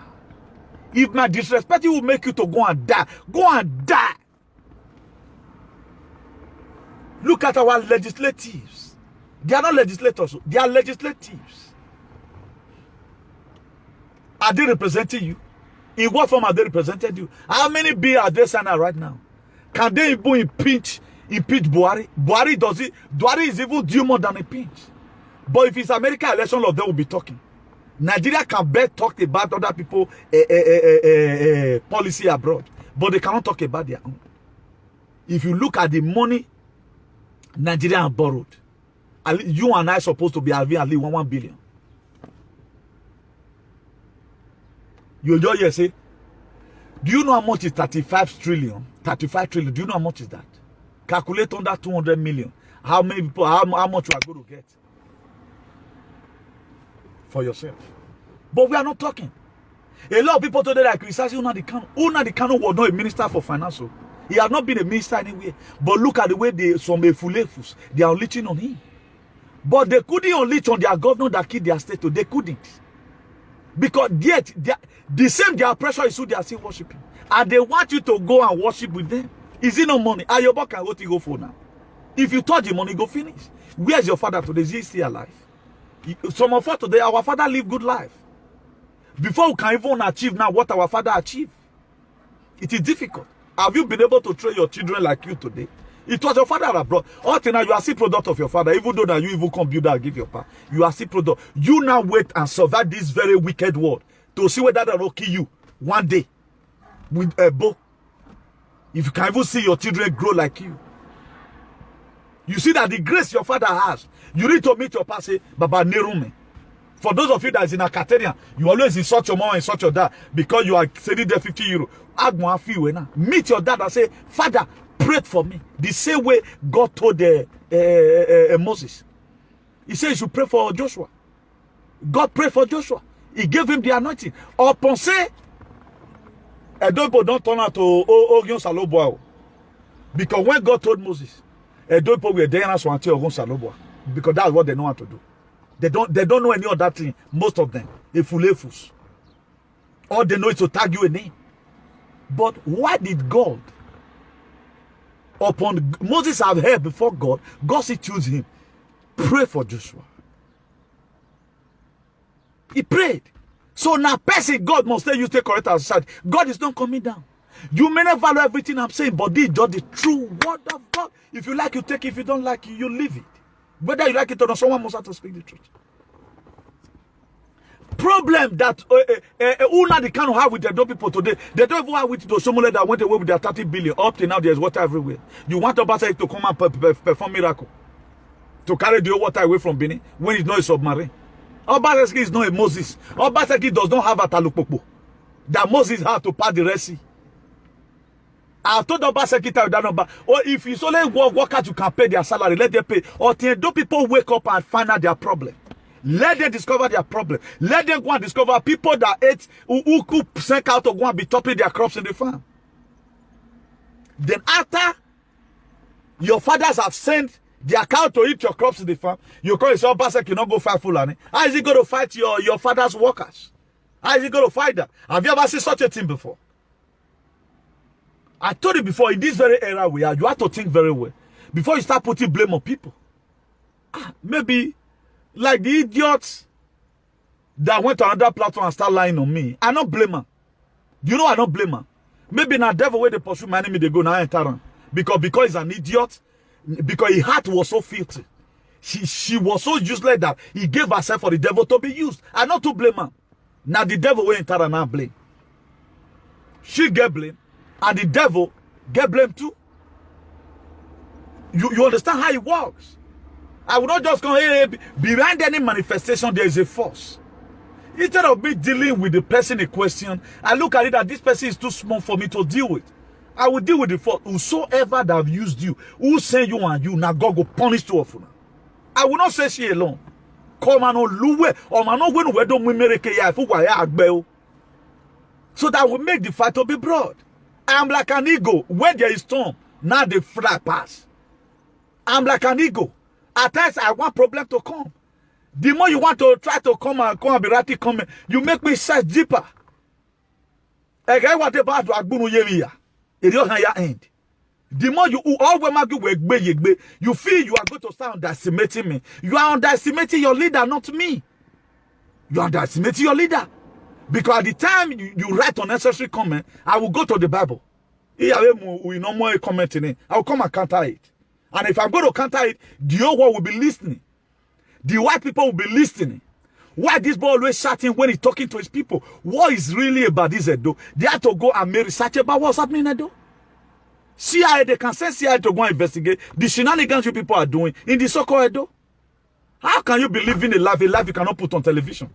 If my disrespect will make you to go and die, go and die. Look at our legislatives. They are not legislators. They are legislatives. Are they representing you? In what form are they represented you? How many bills are they signing right now? Can they even impeach Buhari? Buhari is even due more than a pinch. But if it's American election, all of them will be talking. Nigeria can bet talk about other people policy abroad, but they cannot talk about their own. If you look at the money Nigeria have borrowed, you and I are supposed to be having at least 1 billion. You just hear say, do you know how much is 35 trillion? 35 trillion. Do you know how much is that? Calculate on that 200 million. How many people, how much you are going to get for yourself? But we are not talking. A lot of people today are criticizing Nnamdi Kanu. Nnamdi Kanu was not a minister for finance. He has not been a minister anywhere. But look at the way some Efulefus, they are unleashing on him. But they couldn't unleash on their governor that killed their state. They couldn't. Because yet, the same their pressure is who they are still worshiping. And they want you to go and worship with them. Is it no money? Ayoba can what you go for now? If you touch the money, go finish. Where's your father today? Is he still alive? Some of us today, our father lived good life. Before we can even achieve now what our father achieved. It is difficult. Have you been able to train your children like you today? It was your father that brought. All now you are still product of your father. Even though that you even come build and give your part, you are still product. You now wait and survive this very wicked world to see whether that will kill you one day with a bow. If you can even see your children grow like you. You see that the grace your father has. You need to meet your past, say, Baba Nerume. For those of you that is in Akateria, you always insult your mom, insult your dad because you are sending them 50 euro. Meet your dad and say, Father, pray for me. The same way God told Moses. He said you should pray for Joshua. God prayed for Joshua. He gave him the anointing. Upon say, Edo people don't turn out to Ogun Saloboa. Because when God told Moses, Edo people were there as until Ogun Saloboa. Because that's what they know how to do. They don't know any other thing. Most of them. Efulefus. All they know is to tag you a name. But why did God, upon Moses have heard before God, God said choose him. Pray for Joshua. He prayed. So now person God must say you take correct aside. God is not coming down. You may not value everything I'm saying, but this is just the true word of God. If you like, you take it. If you don't like it, you leave it. Whether you like it or not, someone must have to speak the truth. Problem that Una they can't have with the Edo people today. They don't even have with those Somali that went away with their 30 billion. Up till now, there's water everywhere. You want Obaseki to come and perform miracle. To carry the water away from Benin when it's not a submarine. Obaseki is not a Moses. Obaseki does not have a Talukpopo that Moses had to pass the Red Sea. I told Obaseki that number. Or if it's only workers you can pay their salary, let them pay. Or till people wake up and find out their problem. Let them discover their problem. Let them go and discover people that ate, who sent out to go and be topping their crops in the farm. Then after your fathers have sent their cow to eat your crops in the farm, you call yourself Obaseki, you not go fight Fulani. How is he going to fight your father's workers? How is he going to fight that? Have you ever seen such a thing before? I told you before, in this very era we are, you have to think very well. Before you start putting blame on people. Maybe like the idiots that went to another platform and start lying on me. I don't blame her. You know I don't blame her. Maybe now devil where they pursue my enemy, they go now enter her. Because he's an idiot. Because his heart was so filthy. She was so useless that he gave herself for the devil to be used. I not to blame her. Now the devil will enter and now blame. She get blame. And the devil get blame too. You understand how it works? I will not just go, hey, behind any manifestation, there is a force. Instead of me dealing with the person in question, I look at it that this person is too small for me to deal with. I will deal with the force. Whosoever that have used you, who send you and you, now God will punish you. I will not say she alone. Come on, Luwe, or man, when we don't make it, so that will make the fight to be broad. I'm like an eagle. When there is storm, now the fly pass. I'm like an eagle. At times I want problem to come. The more you want to try to come and be right coming, you make me search deeper. Again, what about Agbunu Yemiya? It don't end. The more you you feel you are going to start underestimating me. You are underestimating your leader, not me. You are underestimating your leader. Because at the time you write unnecessary comment, I will go to the Bible. We no more commenting it. I will come and counter it. And if I'm going to counter it, the whole world will be listening. The white people will be listening. Why this boy always shouting when he's talking to his people? What is really about this Edo? They have to go and make research about what's happening in Edo. CIA, they can send CIA to go and investigate the shenanigans you people are doing in the so-called Edo. How can you be living a life you cannot put on television?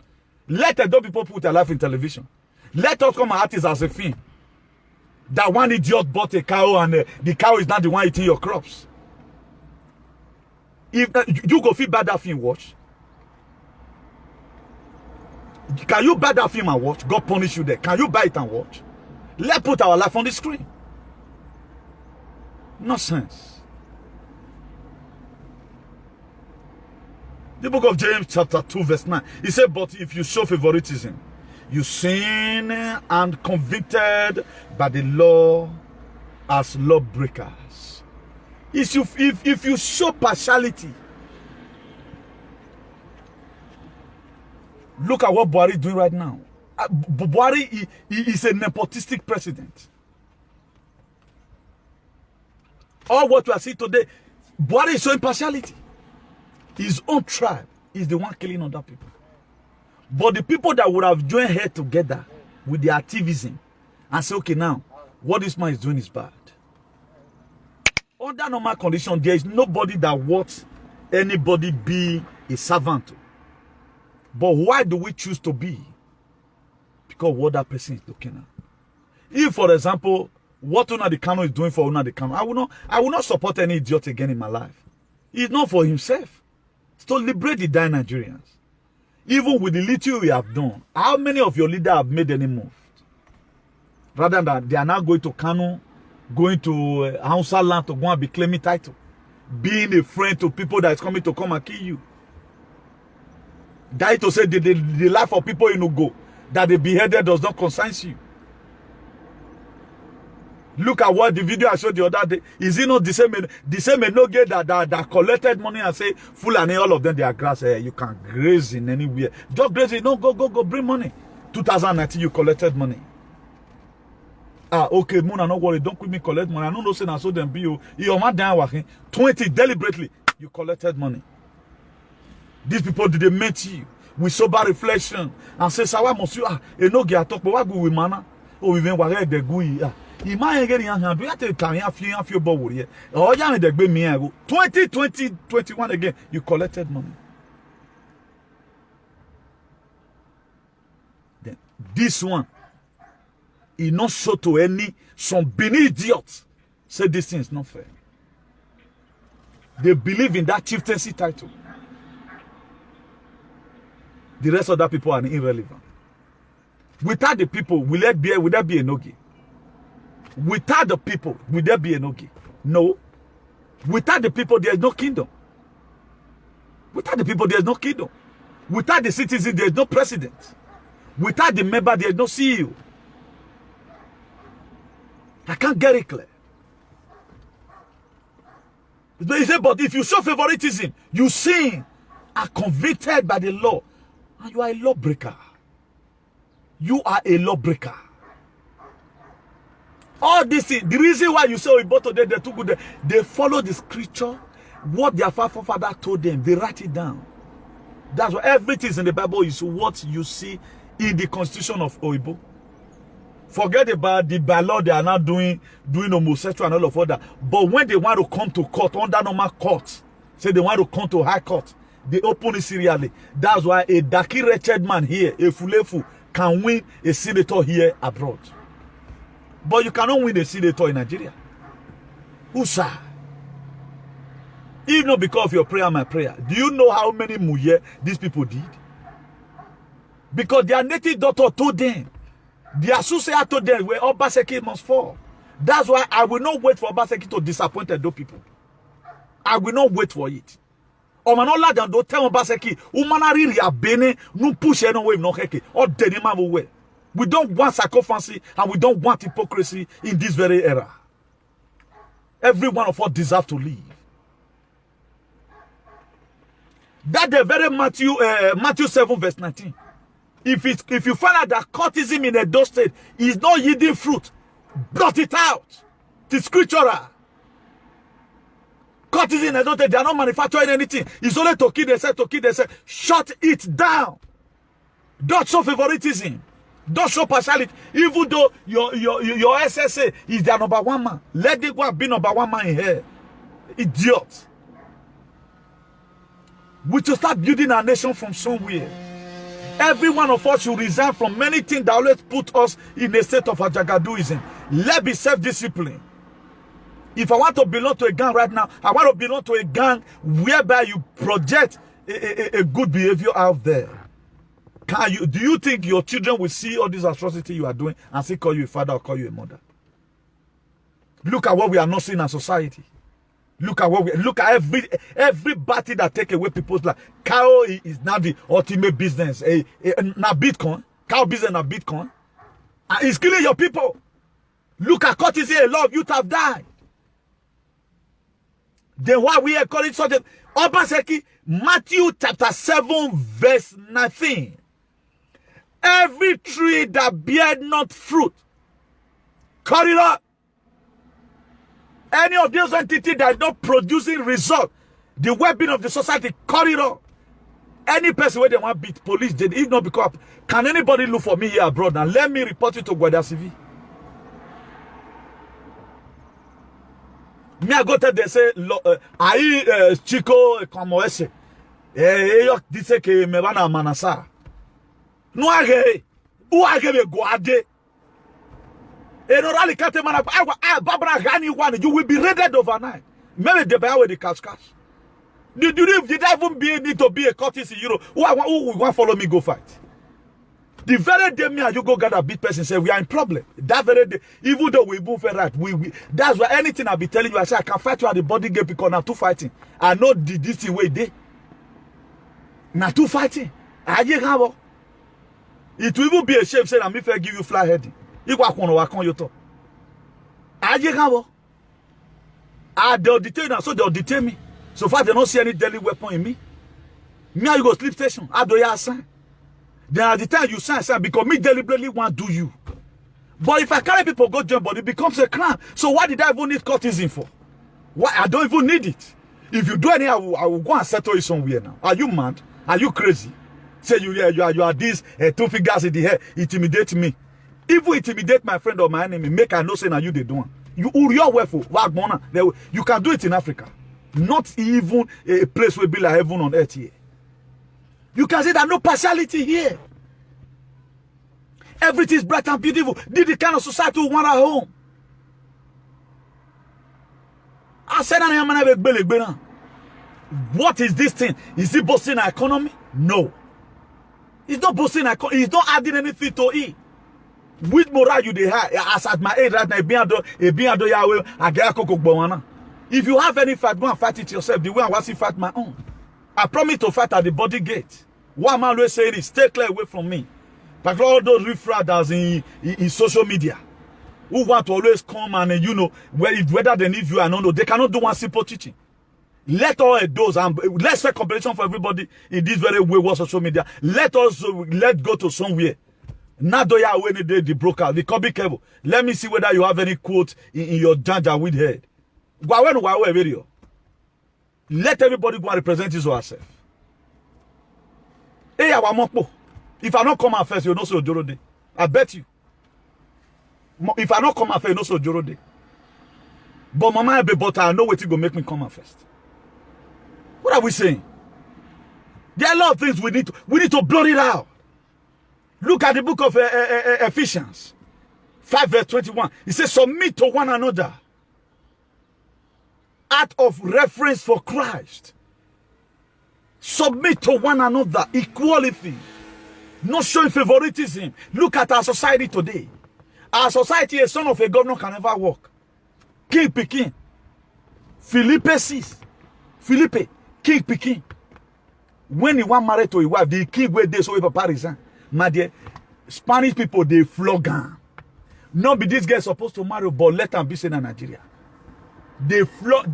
Let Edo people put their life in television. Let us come and act as a thing. That one idiot bought a cow and the cow is not the one eating your crops. If you go feel bad that film watch, can you buy that film and watch? God punish you there. Can you buy it and watch? Let's put our life on the screen. Nonsense. The book of James chapter 2 verse 9. He said, but if you show favoritism, you sin and convicted by the law as lawbreakers. If you show partiality, look at what Buhari is doing right now. Buhari is a nepotistic president. All what we are seeing today, Buhari is showing partiality. His own tribe is the one killing other people. But the people that would have joined head together with their activism and say, okay, now, what this man is doing is bad. Under normal condition, there is nobody that wants anybody be a servant to. But why do we choose to be? Because what that person is looking at. If, for example, what Nnamdi Kanu is doing for Nnamdi Kanu, I will not support any idiot again in my life. It's not for himself. It's to liberate the dying Nigerians. even with the little you have done, how many of your leaders have made any move? Rather than they are now going to Kano, going to Hausa land to go and be claiming title, being a friend to people that is coming to come and kill you. That is to say the life of people in Ugo that they beheaded does not concern you. Look at what the video I showed the other day. Is it not the same Enoge that collected money and say, Fulani, all of them, they are grass. You can graze in anywhere. Just graze it. No, go, bring money. 2019, you collected money. Okay, Mona, no worry. Don't quit me collect money. I don't know, say, I saw them be you. You're not down working. 20, deliberately, you collected money. These people, did they meet you with sober reflection and say, Sawa, monsieur, Enoge, I talk, but what go with mana? Oh, we went where the gui. He might get young hand. We have to carry a few ball here. Oh, young the good me. 2020, 21 again. You collected money. Then this one, he not show to any some Benin idiots. Say this thing is not fair. They believe in that chieftaincy title. The rest of that people are irrelevant. Without the people, will there be a Enoge? Without the people, will there be Enoge? No. Without the people, there is no kingdom. Without the people, there is no kingdom. Without the citizen, there is no president. Without the member, there is no CEO. I can't get it clear. He said, but if you show favoritism, you sin, are convicted by the law, and you are a lawbreaker. You are a lawbreaker. All this thing, the reason why you say Oyibo today, they're too good, they follow the scripture, what their forefather told them, they write it down. That's why everything in the Bible is what you see in the constitution of Oyibo. Forget about the bylaw they are now doing homosexual and all of that. But when they want to come to court, under normal court, say they want to come to high court, they open it serially. That's why a darky wretched man here, a fulefu, can win a senator here abroad. But you cannot win a senator in Nigeria. Usa. If not because of your prayer, my prayer. Do you know how many muye these people did? Because their native daughter told them, their associate told them where Obaseki must fall. That's why I will not wait for Obaseki to disappoint those people. I will not wait for it. Omanola dan do tell Obaseki, umanari riabene, no push any way, no heke, or denima way. We don't want sycophancy and we don't want hypocrisy in this very era. Every one of us deserves to live. That the very Matthew 7 verse 19. If you find out that cultism in Edo State is not yielding fruit, blot it out. It's scriptural. Cultism in Edo State, they are not manufacturing anything. It's only to kill themselves, Shut it down. Don't show favoritism. Don't show partiality. Even though your SSA is their number one man, let it go and be number one man in here. Idiot. We should start building our nation from somewhere. Every one of us should resign from many things that always put us in a state of ajagaduism. Let's be self-disciplined. If I want to belong to a gang right now, I want to belong to a gang whereby you project a good behavior out there. Do you think your children will see all this atrocity you are doing and say call you a father or call you a mother? Look at what we are not seeing in society. Look at every battle that take away people's life. Cow is now the ultimate business. Now Bitcoin. Cow business now Bitcoin. And it's killing your people. Look at courtesy, a lot of youth have died. Then why we are calling such a Obaseki, Matthew chapter 7 verse 19. Every tree that bear not fruit, cut it up. Any of those entities that are not producing result, the well-being of the society, cut it off. Any person where they want to beat police, they if not because can anybody look for me here abroad and let me report you to Guardia Civil? Me I go tell they say Chico Kamoese. Yo dice que me van a amenazar. No age, u age me guade. You will be raided overnight. Maybe they buy with the cash. Did that even need to be a courtesy, you know? Who want to follow me go fight? The very day me and you go get a big person say we are in problem. That very day, even though we move right, that's why anything I be telling you, I say I can fight you at the body game because now two fighting. I know this is way they. Now two fighting. I get how. It will even be a shame saying I'm if I give you fly heading. You go on your top. I get how. They'll detain us, so they'll detain me. So far, they don't see any deadly weapon in me. Me and you go sleep station. I do ya sign. Then at the time you sign because me deliberately want to do you. But if I carry people go jump, but it becomes a crime. So why did I even need courtesy for? Why? I don't even need it. If you do anything, I will go and settle you somewhere now. Are you mad? Are you crazy? Say you are this 2 fingers in the hair, intimidate me. Even intimidate my friend or my enemy, make I know say now you they do. You can do it in Africa. Not even a place will be like heaven on earth here. You can say that no partiality here. Everything is bright and beautiful. This is the kind of society we want at home. I said what is this thing? Is it boosting our economy? No. It's not boosting our economy. It's not adding anything to it. With morale you they have, as at my age right now, if you have any fight, go and fight it yourself. The way I want to fight my own. I promise to fight at the body gate. What I'm always saying is stay clear away from me. But all those riffraffs in social media who want to always come and you know whether they need you or not, they cannot do one simple teaching. Let all those and let's say competition for everybody in this very wayward social media. Let go to somewhere. Not do ya when the broker, the copy cable. Let me see whether you have any quote in your janja with head. Video. Let everybody go and represent his or herself. Hey, if I don't come out first, you know so Joro Day. I bet you. If I don't come out first, you know so Joro Day. But mama be but I know what you go make me come out first. What are we saying? There are a lot of things we need to blot it out. Look at the book of Ephesians 5 verse 21. It says submit to one another out of reference for Christ. Submit to one another. Equality. Not showing favoritism. Look at our society today. Our society, a son of a governor can never walk. King Pekin. Philippe 6. Philippe. King Pekin. When he was married to his wife, the king where they saw Papa resign. My dear, Spanish people, they flog him. Not be this guy supposed to marry, but let them be seen in Nigeria. They flog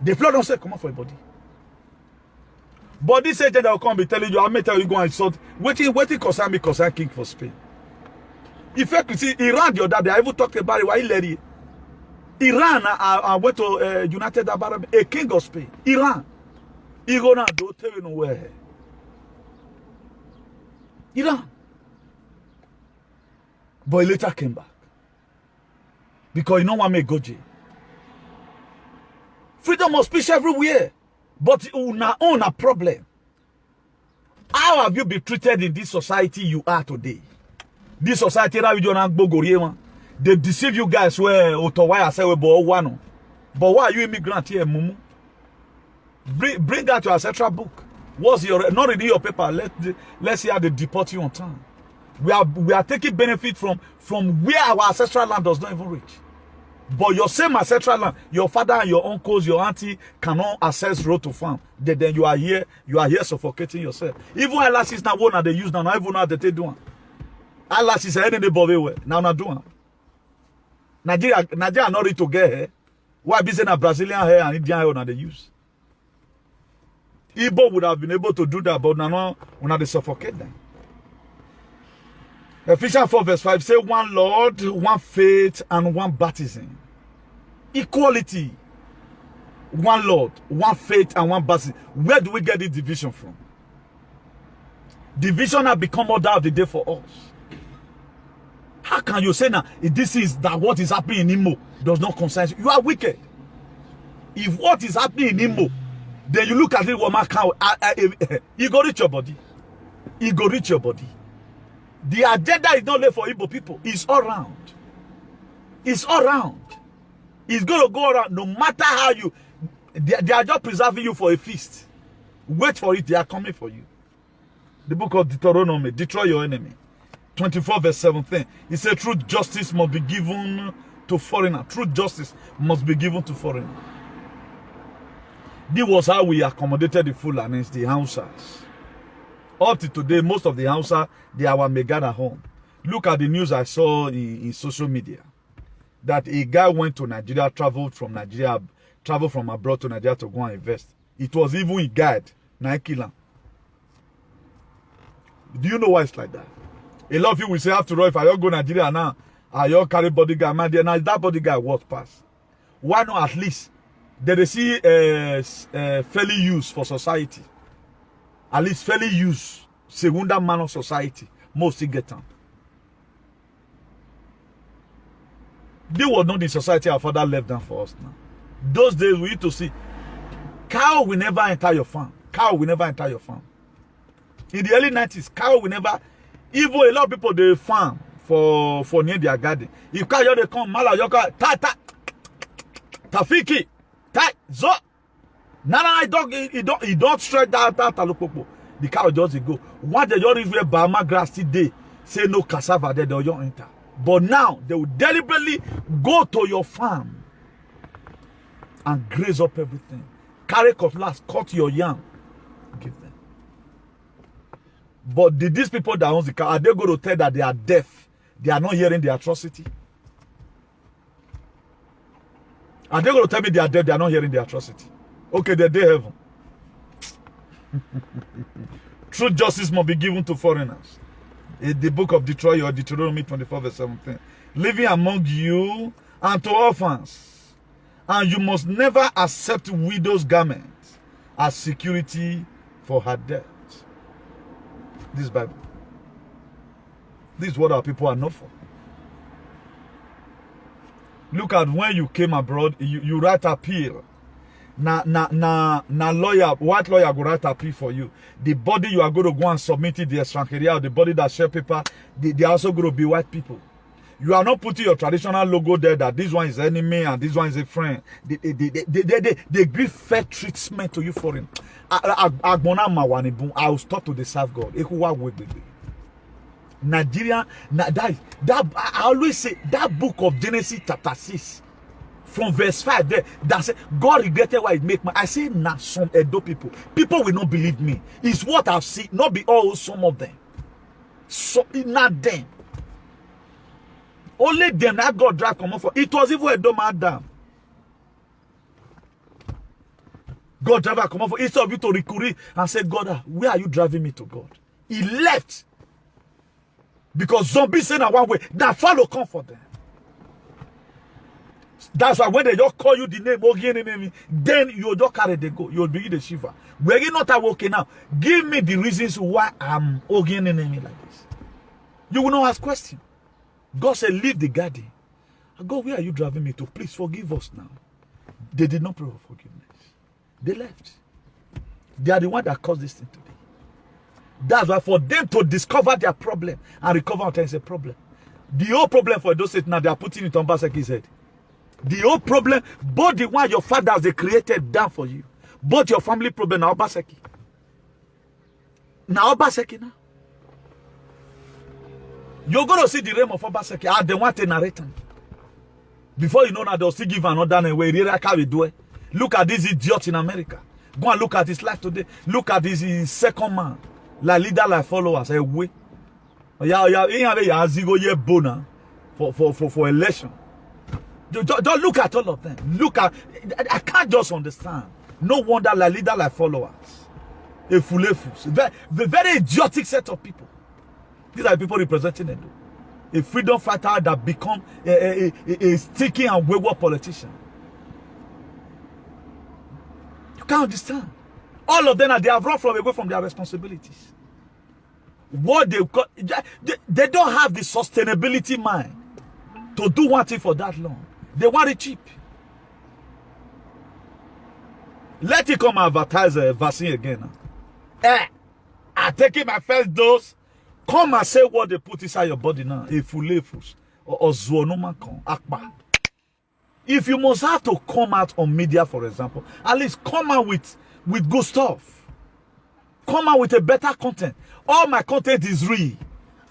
don't say come on for a body. But this agent that will come be telling you, I may tell you go and insult. Waiting concern me concern king for Spain. If you see Iran the other day, I even talked about it. Why he let it? Iran, I went to United Arab Emirates, a king of Spain. Iran. He go now, don't tell you nowhere. Iran. But he later came back. Because you know what make go jail. Freedom of speech everywhere. But una own a problem. How have you been treated in this society you are today? This society they deceive you guys where Otowaya say we one. But why are you immigrant here, Mumu? Bring out your ancestral book. What's your not reading your paper? Let's see how they deport you on time. We are taking benefit from where our ancestral land does not even reach. But your same ancestral land, your father and your uncles, your auntie cannot access road to farm. Then you are here suffocating yourself. Even eyelashes now one they use now, not even know how they do one. Eyelashes are any way. Now doing. Nigeria not ready to get hair. Why be saying a Brazilian hair and Indian hair now they use? Igbo would have been able to do that, but now they suffocate them. Ephesians 4 verse 5 say one Lord, one faith, and one baptism. Equality. One Lord, one faith, and one baptism. Where do we get this division from? Division has become order of the day for us. How can you say now, if this is that what is happening in Imo does not concern you? You are wicked. If what is happening in Imo, then you look at it, woman, you go reach your body. You go reach your body. The agenda is not left for Igbo people. It's all round. It's all round. It's going to go around no matter how you... They are just preserving you for a feast. Wait for it. They are coming for you. The book of Deuteronomy, destroy your enemy. 24 verse 17. It said, truth justice must be given to foreigner. Truth justice must be given to foreigner. This was how we accommodated the Fulanis, the Hausas. Up to today, most of the Hausa, they are our Megana home. Look at the news I saw in social media. That a guy went to Nigeria, traveled from abroad to Nigeria to go and invest. It was even a guide, Naikila. Do you know why it's like that? A lot of you will say, after all, if I don't go to Nigeria now, I don't carry bodyguard, man, now that bodyguard what pass? Why not at least they see fairly use for society? At least fairly use, segunda man of society, mostly get them. They were not the society our father left down for us now. Those days we used to see, cow will never enter your farm. Cow will never enter your farm. In the early 90s, cow will never, even a lot of people, they farm for near their garden. If cow, they come, mala, yoka, tafiki, zo. Nana, he don't stretch that talopopo. The cow just go. One day, you reach where Bama grass today, say no cassava there, they don't enter. But now, they will deliberately go to your farm and graze up everything. Carry cutlass, cut your yam, give them. But these people that own the cow, are they going to tell that they are deaf? They are not hearing the atrocity? Are they going to tell me they are deaf? They are not hearing the atrocity? Okay, they're there heaven. True justice must be given to foreigners. In the book of Detroit or Deuteronomy 24 verse 17. Living among you and to orphans. And you must never accept widow's garments as security for her debt. This Bible. This is what our people are known for. Look at when you came abroad, you write appeal. Lawyer, white lawyer go write appeal for you. The body you are going to go and submit it, the extranjeria, or the body that share paper, they are also going to be white people. You are not putting your traditional logo there that this one is enemy and this one is a friend. They give fair treatment to you foreign. I will stop to the serve God. Nigeria, I always say that book of Genesis chapter 6. From verse 5 there, that said, God regretted why it make my. I say, nah, some Edo people. People will not believe me. It's what I've seen, not be all, some of them. So, not them. Only them that God drive come off for. It was even Edo madam. God driver come off for. Instead of you to recurry and say, God, where are you driving me to God? He left. Because zombies say that one way, that follow come for them. That's why when they just call you the name, then you just carry the go. You'll begin the shiver. Were you not okay now? Give me the reasons why I'm again enemy like this. You will not ask questions. God said, leave the garden. God, where are you driving me to? Please forgive us now. They did not pray for forgiveness. They left. They are the one that caused this thing to be. That's why for them to discover their problem and recover is a problem. The whole problem for those states now, they are putting it on Obaseki's head. The whole problem, both the one your fathers they created down for you, both your family problem now Obaseki. Now Obaseki now. You're gonna see the realm of Obaseki. They want to narrate them. Before you know that they'll still give another name where we do it. Look at this idiot in America. Go and look at his life today. Look at his second man. Like leader, like followers. For election. Don't look at all of them. Look at, I can't just understand. No wonder like leader, like followers. A very idiotic set of people. These are the people representing them. A freedom fighter that become a sticky and wayward politician. You can't understand. All of them, they have run away from their responsibilities. What they don't have the sustainability mind to do one thing for that long. They want it cheap. Let it come advertise a vaccine again. I'm taking my first dose. Come and say what they put inside your body now. A full or zoonoma con akpa. If you must have to come out on media, for example, at least come out with good stuff. Come out with a better content. All my content is real.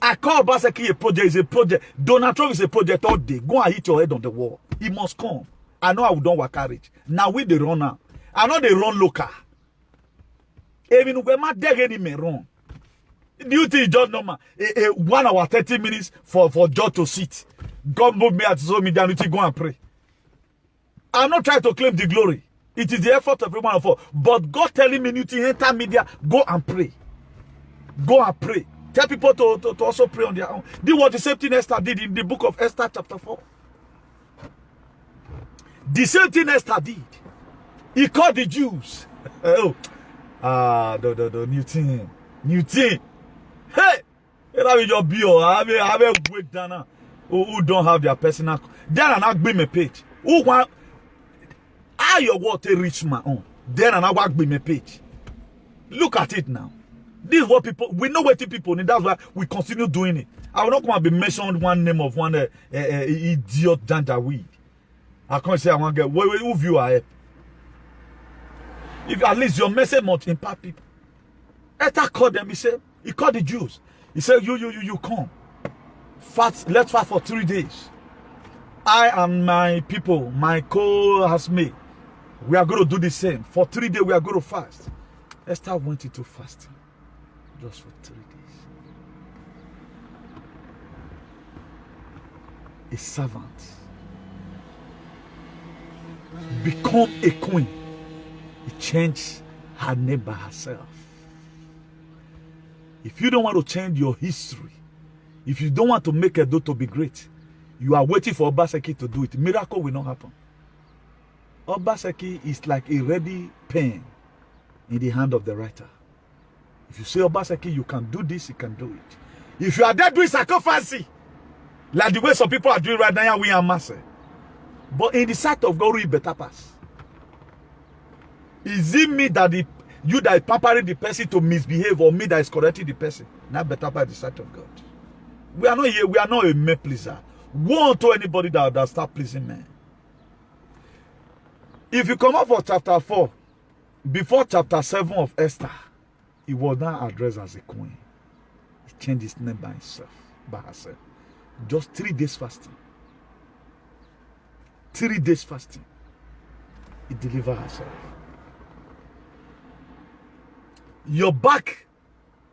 I call Obaseki a project is a project. Donald Trump is a project all day. Go and hit your head on the wall. He must come. I know I don't work carriage. Now we the run now. I know they run local. Even when my deg any me run. Do you think just normal? 1 hour 30 minutes for George to sit. God move me at social media and go and pray. I'm not trying to claim the glory. It is the effort of everyone of us. But God telling me to enter media, go and pray. Go and pray. Tell people to also pray on their own. This was the same thing Esther did in the book of Esther chapter 4. The same thing Esther did. He called the Jews. The new thing. New thing. Hey! That your bill. I have a great Dana who don't have their personal. Then I not be my page. Who want your water reach my own? Then I not be my page. Look at it now. This is what people, we know what people need. That's why we continue doing it. I will not come and be mentioned one name of one idiot Janjaweed. I can't say I want to get, who view I have. If at least your message must impact people. Esther called them, he called the Jews. He said, you come. Fast, let's fast for 3 days. I and my people, my co-housemate, we are going to do the same. For 3 days, we are going to fast. Esther went into fasting. Just for 3 days. A servant. Become a queen. He changed her name by herself. If you don't want to change your history, if you don't want to make Edo to be great, you are waiting for Obaseki to do it. Miracle will not happen. Obaseki is like a ready pen in the hand of the writer. If you say Obaseki, you can do this, you can do it. If you are there doing sacrifice, like the way some people are doing right now, we are massive. But in the sight of God, we better pass. Is it me that you that is pampering the person to misbehave, or me that is correcting the person? Not better by the sight of God. We are not here, we are not a man pleaser. Woe to anybody that start pleasing men. If you come up for chapter 4, before chapter 7 of Esther, he was now addressed as a queen. He changed his name by herself. Just 3 days fasting. 3 days fasting. He delivered herself. Your back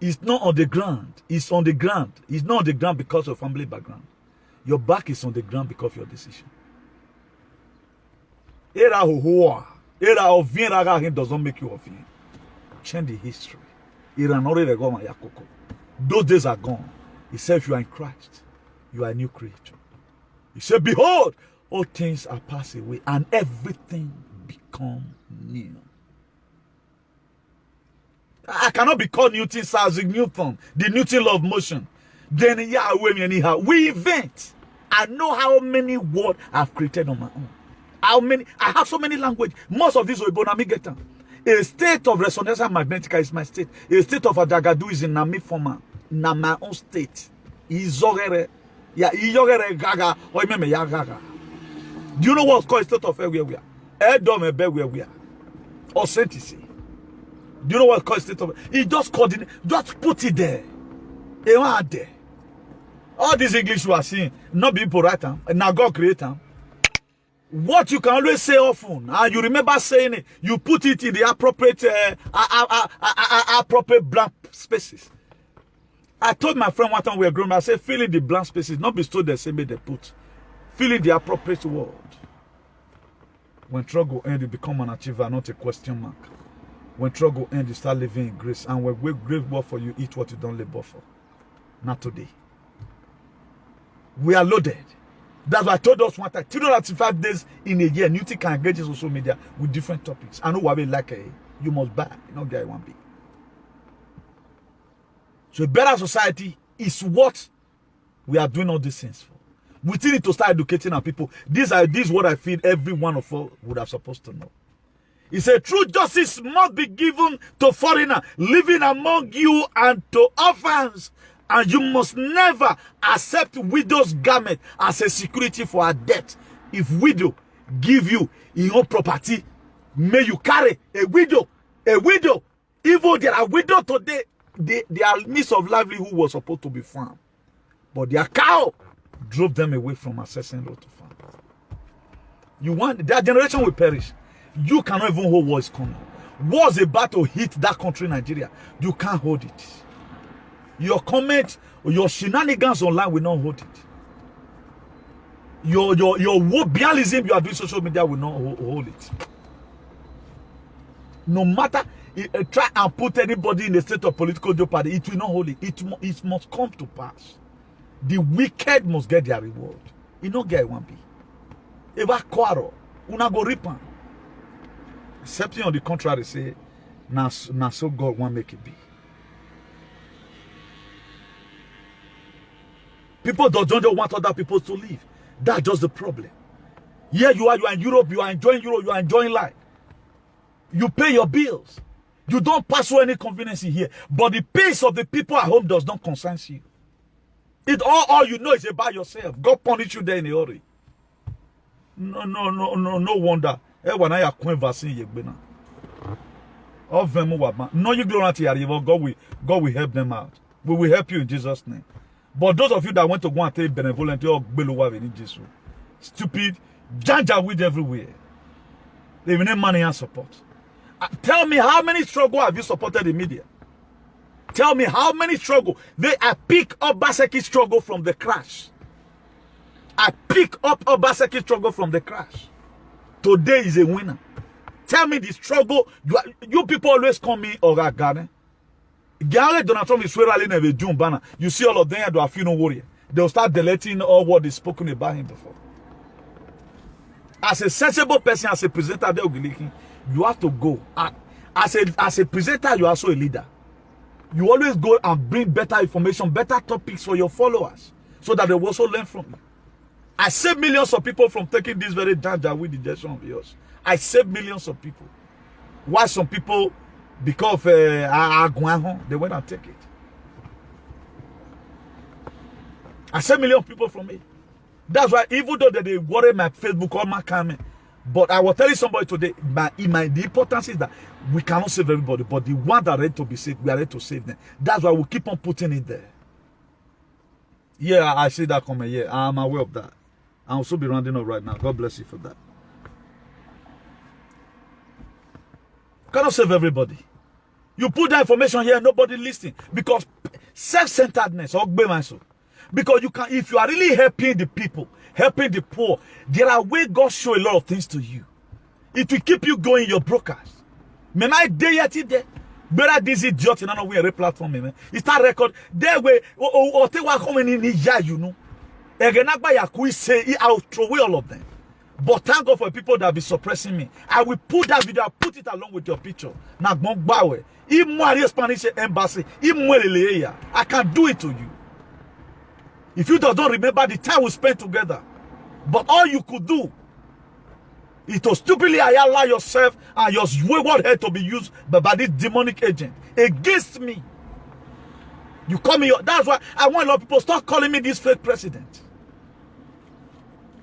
is not on the ground. It's on the ground. It's not on the ground because of family background. Your back is on the ground because of your decision. Era of doesn't make you of him. Change the history. Those days are gone. He said, if you are in Christ, you are a new creature. He said, behold, all things are passed away and everything become new. I cannot be called Newton, Isaac Newton, the Newton law of motion. Then anyhow, we invent. I know how many words I've created on my own. How many? I have so many languages. Most of these will be get them. A state of resonance magnetica is my state. A state of Adagadu is in Nami forma. Na my own state. Izogere. Ya iyogere gaga. Oimeme ya gaga. Do you know what's called state of where we are? Edom ebe where we are. Or sentisi. Do you know what's called state of? He just coordinate. Just put it there. It was there. All this English we are seeing, not people write them. Now God create them. What you can always say often, and you remember saying it, you put it in the appropriate appropriate blank spaces. I told my friend one time we were growing up, I said, fill in the blank spaces, not bestow the same way they put. Fill in the appropriate word. When struggle ends, you become an achiever, not a question mark. When struggle ends, you start living in grace. And when great work for you, eat what you don't labor for. Not today. We are loaded. That's why I told us one time, 365 days in a year, Newton can engage in social media with different topics. I know what we like, you must buy, you don't get one big. So a better society is what we are doing all these things for. We still need to start educating our people. This is what I feel every one of us would have supposed to know. He said, true justice must be given to foreigners living among you and to orphans. And you must never accept widow's garment as a security for her death. If widow give you your own property, may you carry a widow. Even there are widows today, their means of livelihood was supposed to be farm. But their cow drove them away from accessing road to farm. You want their generation will perish. You cannot even hold what is coming. War's about to hit that country, Nigeria. You can't hold it. Your comments or your shenanigans online will not hold it. Your wobialism you are doing social media will not hold it. No matter try and put anybody in a state of political jeopardy, it will not hold it. It must come to pass. The wicked must get their reward. You don't get one be. Eva quarrel, una go ripan. Except on the contrary, say, now so God won't make it be. People don't want other people to live. That's just the problem. Here you are in Europe, you are enjoying life. You pay your bills. You don't pass through any convenience here. But the pace of the people at home does not concern you. It all you know is about yourself. God punish you there in a hurry. No wonder. When I have vaccine, no, you God will help them out. We will help you in Jesus' name. But those of you that want to go and take benevolent or Jesus, stupid, janjaweed everywhere. They need money and support. Tell me how many struggle have you supported the media? Tell me how many struggle. I pick up Obaseki struggle from the crash. I pick up Obaseki struggle from the crash. Today is a winner. Tell me the struggle. You people always call me Ogagane. Donald Trump is rarely never June banner. You see all of them do a funeral warrior. They'll start deleting all what is spoken about him before. As a sensible person, as a presenter, you have to go. As a presenter, you're also a leader. You always go and bring better information, better topics for your followers, so that they will also learn from you. I save millions of people from taking this very with injection of yours. I save millions of people. Why some people, because of they went and take it. I save millions of people from it. That's why even though they worry my Facebook or my comment, but I will tell you somebody today, the importance is that we cannot save everybody, but the one that are ready to be saved, we are ready to save them. That's why we keep on putting it there. Yeah, I see that comment. Yeah, I'm aware of that. I'll also be rounding up right now. God bless you for that. Cannot save everybody. You put that information here, nobody listening. Because self-centeredness, because you can, if you are really helping the people, helping the poor, there are ways God show a lot of things to you. It will keep you going your broadcast. Man, I dare yet there. Better this idiot in another platform, man. It's that record. There way, or they were coming in here, you know. I'll throw away all of them. But thank God for people that be suppressing me. I will put that video, I'll put it along with your picture. Now, Spanish embassy, I can do it to you. If you don't remember the time we spent together, but all you could do is to stupidly allow yourself and your wayward head to be used by this demonic agent against me. You call me, that's why I want a lot of people to start calling me this fake president.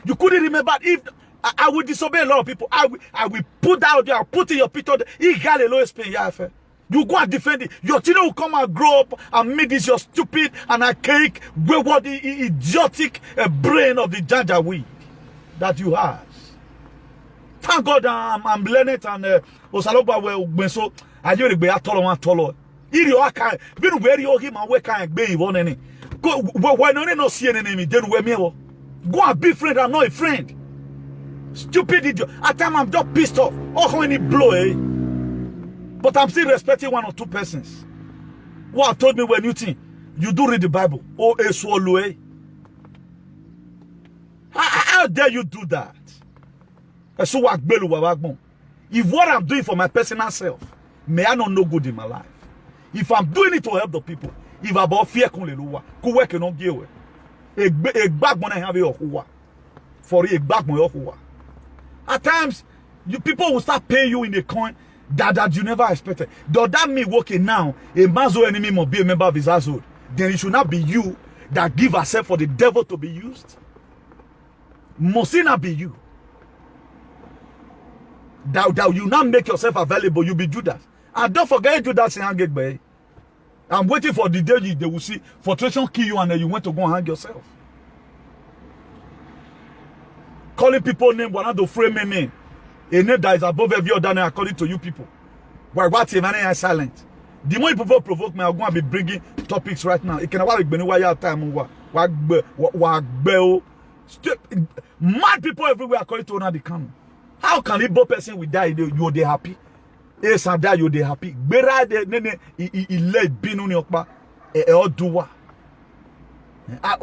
You couldn't remember. If I will disobey a lot of people, I will put that out there, I'll put in your picture. He got a low spin. You go and defend it. Your children will come and grow up and make this your stupid and archaic, wayward, idiotic brain of the janjaweed that you have. Thank God I'm learning and Osaloba will so I do be a tolo. Iri o aka binu where you him and where can be even any. Go when no see any enemy, then we me. Go and be friend, I'm not a friend. Stupid idiot. At time I'm just pissed off. Oh, how many blow, eh? But I'm still respecting one or two persons. What told me when you think you do read the Bible. Oh, a swallow, eh? How dare you do that? If what I'm doing for my personal self, may I not know good in my life. If I'm doing it to help the people, if I'm about fear, at times, people will start paying you in a coin that you never expected. Does that mean working now, a man's enemy must be a member of his household? Then it should not be you that give yourself for the devil to be used. Must it not be you? That you now make yourself available, you be Judas. And don't forget Judas in hang by. I'm waiting for the day they will see frustration kill you and then you went to go and hang yourself. Calling people name, one to frame a name. A name that is above every other name according to you people. Why what's a man is silent? The more people provoke me, I'm going to be bringing topics right now. It can have been why you time mad people everywhere according to another canon. How can a both person will die? You they happy. Yes, and die you they happy. Bera de nene let binu ni okpa oduwa.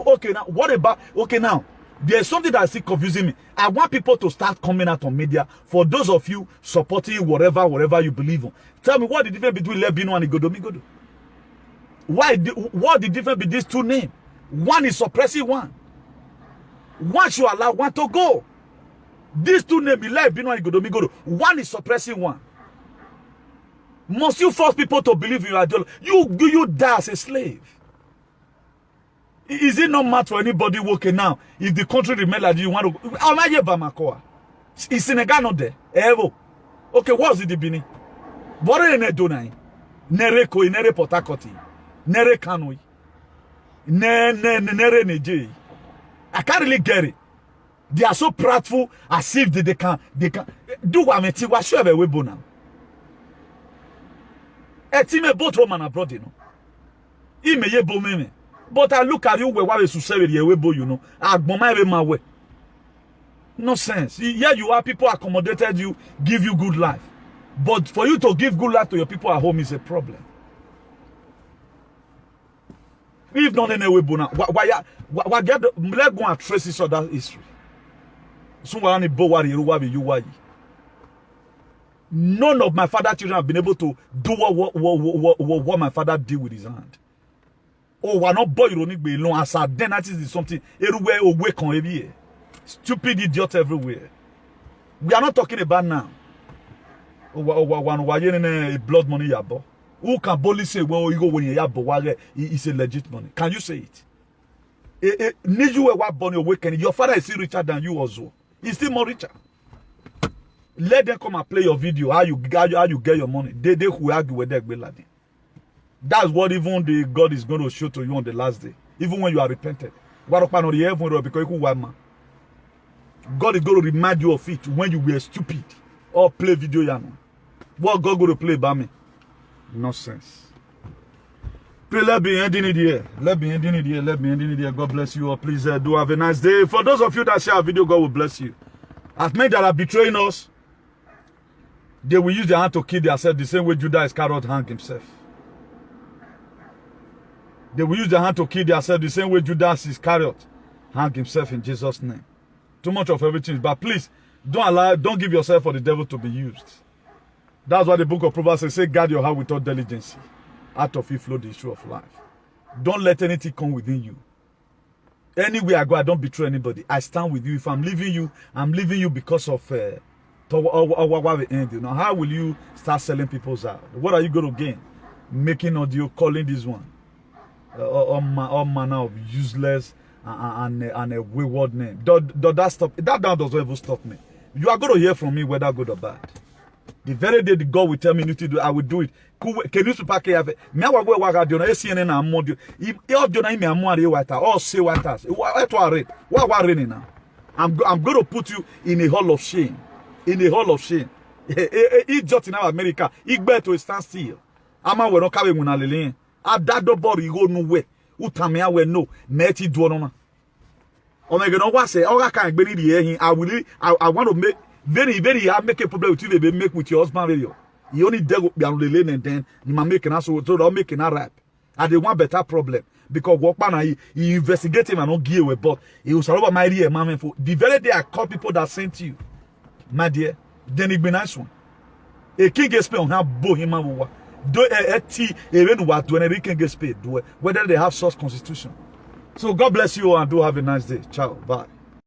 Okay now, what about now? There's something that is still confusing me. I want people to start coming out on media. For those of you supporting whatever you believe on, tell me what the difference between Lebino and Igodomigodo. What the difference between these two names? One is suppressing one. One should allow one to go. These two names, Lebino and Igodomigodo. One is suppressing one. Must you force people to believe in your ideology? You die as a slave? Is it not mad for anybody working now? If the country remains like you want to, how am I Bamako? Is Senegal not there? Evo. Okay, what's it the Bini? What are you doing? Nere Koi, Nere Potakoti, Nere Kanui, Nere Neje. I can't really get it. They are so proudful as if they can do what I mean. What should have a webo now? A team both home and abroad, you know. He may ye bo me. But I look at you where you say you know. My way. No sense. Here you are, people accommodated you, give you good life. But for you to give good life to your people at home is a problem. If not in a way, why get let's go and trace this other history. None of my father's children have been able to do what my father did with his hand. Oh, we're not boy ironic be alone as then that is something everywhere awake on every year. Stupid idiots everywhere. We are not talking about now. Oh, blood money yabo. Who can boldly say, well, you go when you yabo, it's a legit money? Can you say it? Need you a born awakening. Your father is still richer than you also. He's still more richer. Let them come and play your video. How you get your money. They who argue with them. That's what even the God is going to show to you on the last day. Even when you are repented. God is going to remind you of it when you were stupid. Or play video. Yano. What God going to play about me? Nonsense. Pray, let me end in it here. Let me end in it here. Let me end in it here. God bless you all. Please do have a nice day. For those of you that share our video, God will bless you. As men that are betraying us, they will use their hand to kill themselves the same way Judas Iscariot hanged himself. They will use their hand to kill themselves the same way Judas Iscariot hanged himself in Jesus' name. Too much of everything. But please, don't give yourself for the devil to be used. That's why the book of Proverbs says, guard your heart with all diligence. Out of it flow the issue of life. Don't let anything come within you. Anywhere I go, I don't betray anybody. I stand with you. If I'm leaving you, I'm leaving you because of what we end. You know, how will you start selling people's out? What are you going to gain? Making audio, calling this one. All manner of useless and a wayward name. That stop? That doesn't even stop me. You are going to hear from me whether good or bad. The very day the God will tell me to do, I will do it. Can you pack it? Me I go work out. You know, CNN and more. If you don't me, I'm more white. All say white house. What raining now? I'm going to put you in a hall of shame. In a hall of shame. It's just in America. It better to stand still. I'm a we no carry muna lele. Adado body go nowhere. Utamia we no. Meti do no. Omega no what say? Oga can gberi the here. I want to make very hard make a problem with you. They make with your husband video. You only there go be on lele and then you ma make an so don't make an rap. And they want better problem because Walkman he investigate him and not give away, but he was over my dear man for the very day I call people that sent you, my dear. Then it be nice one. A king gets paid on how bohemian will work. Do even what when a king gets paid, do whether they have source constitution. So God bless you all and do have a nice day. Ciao. Bye.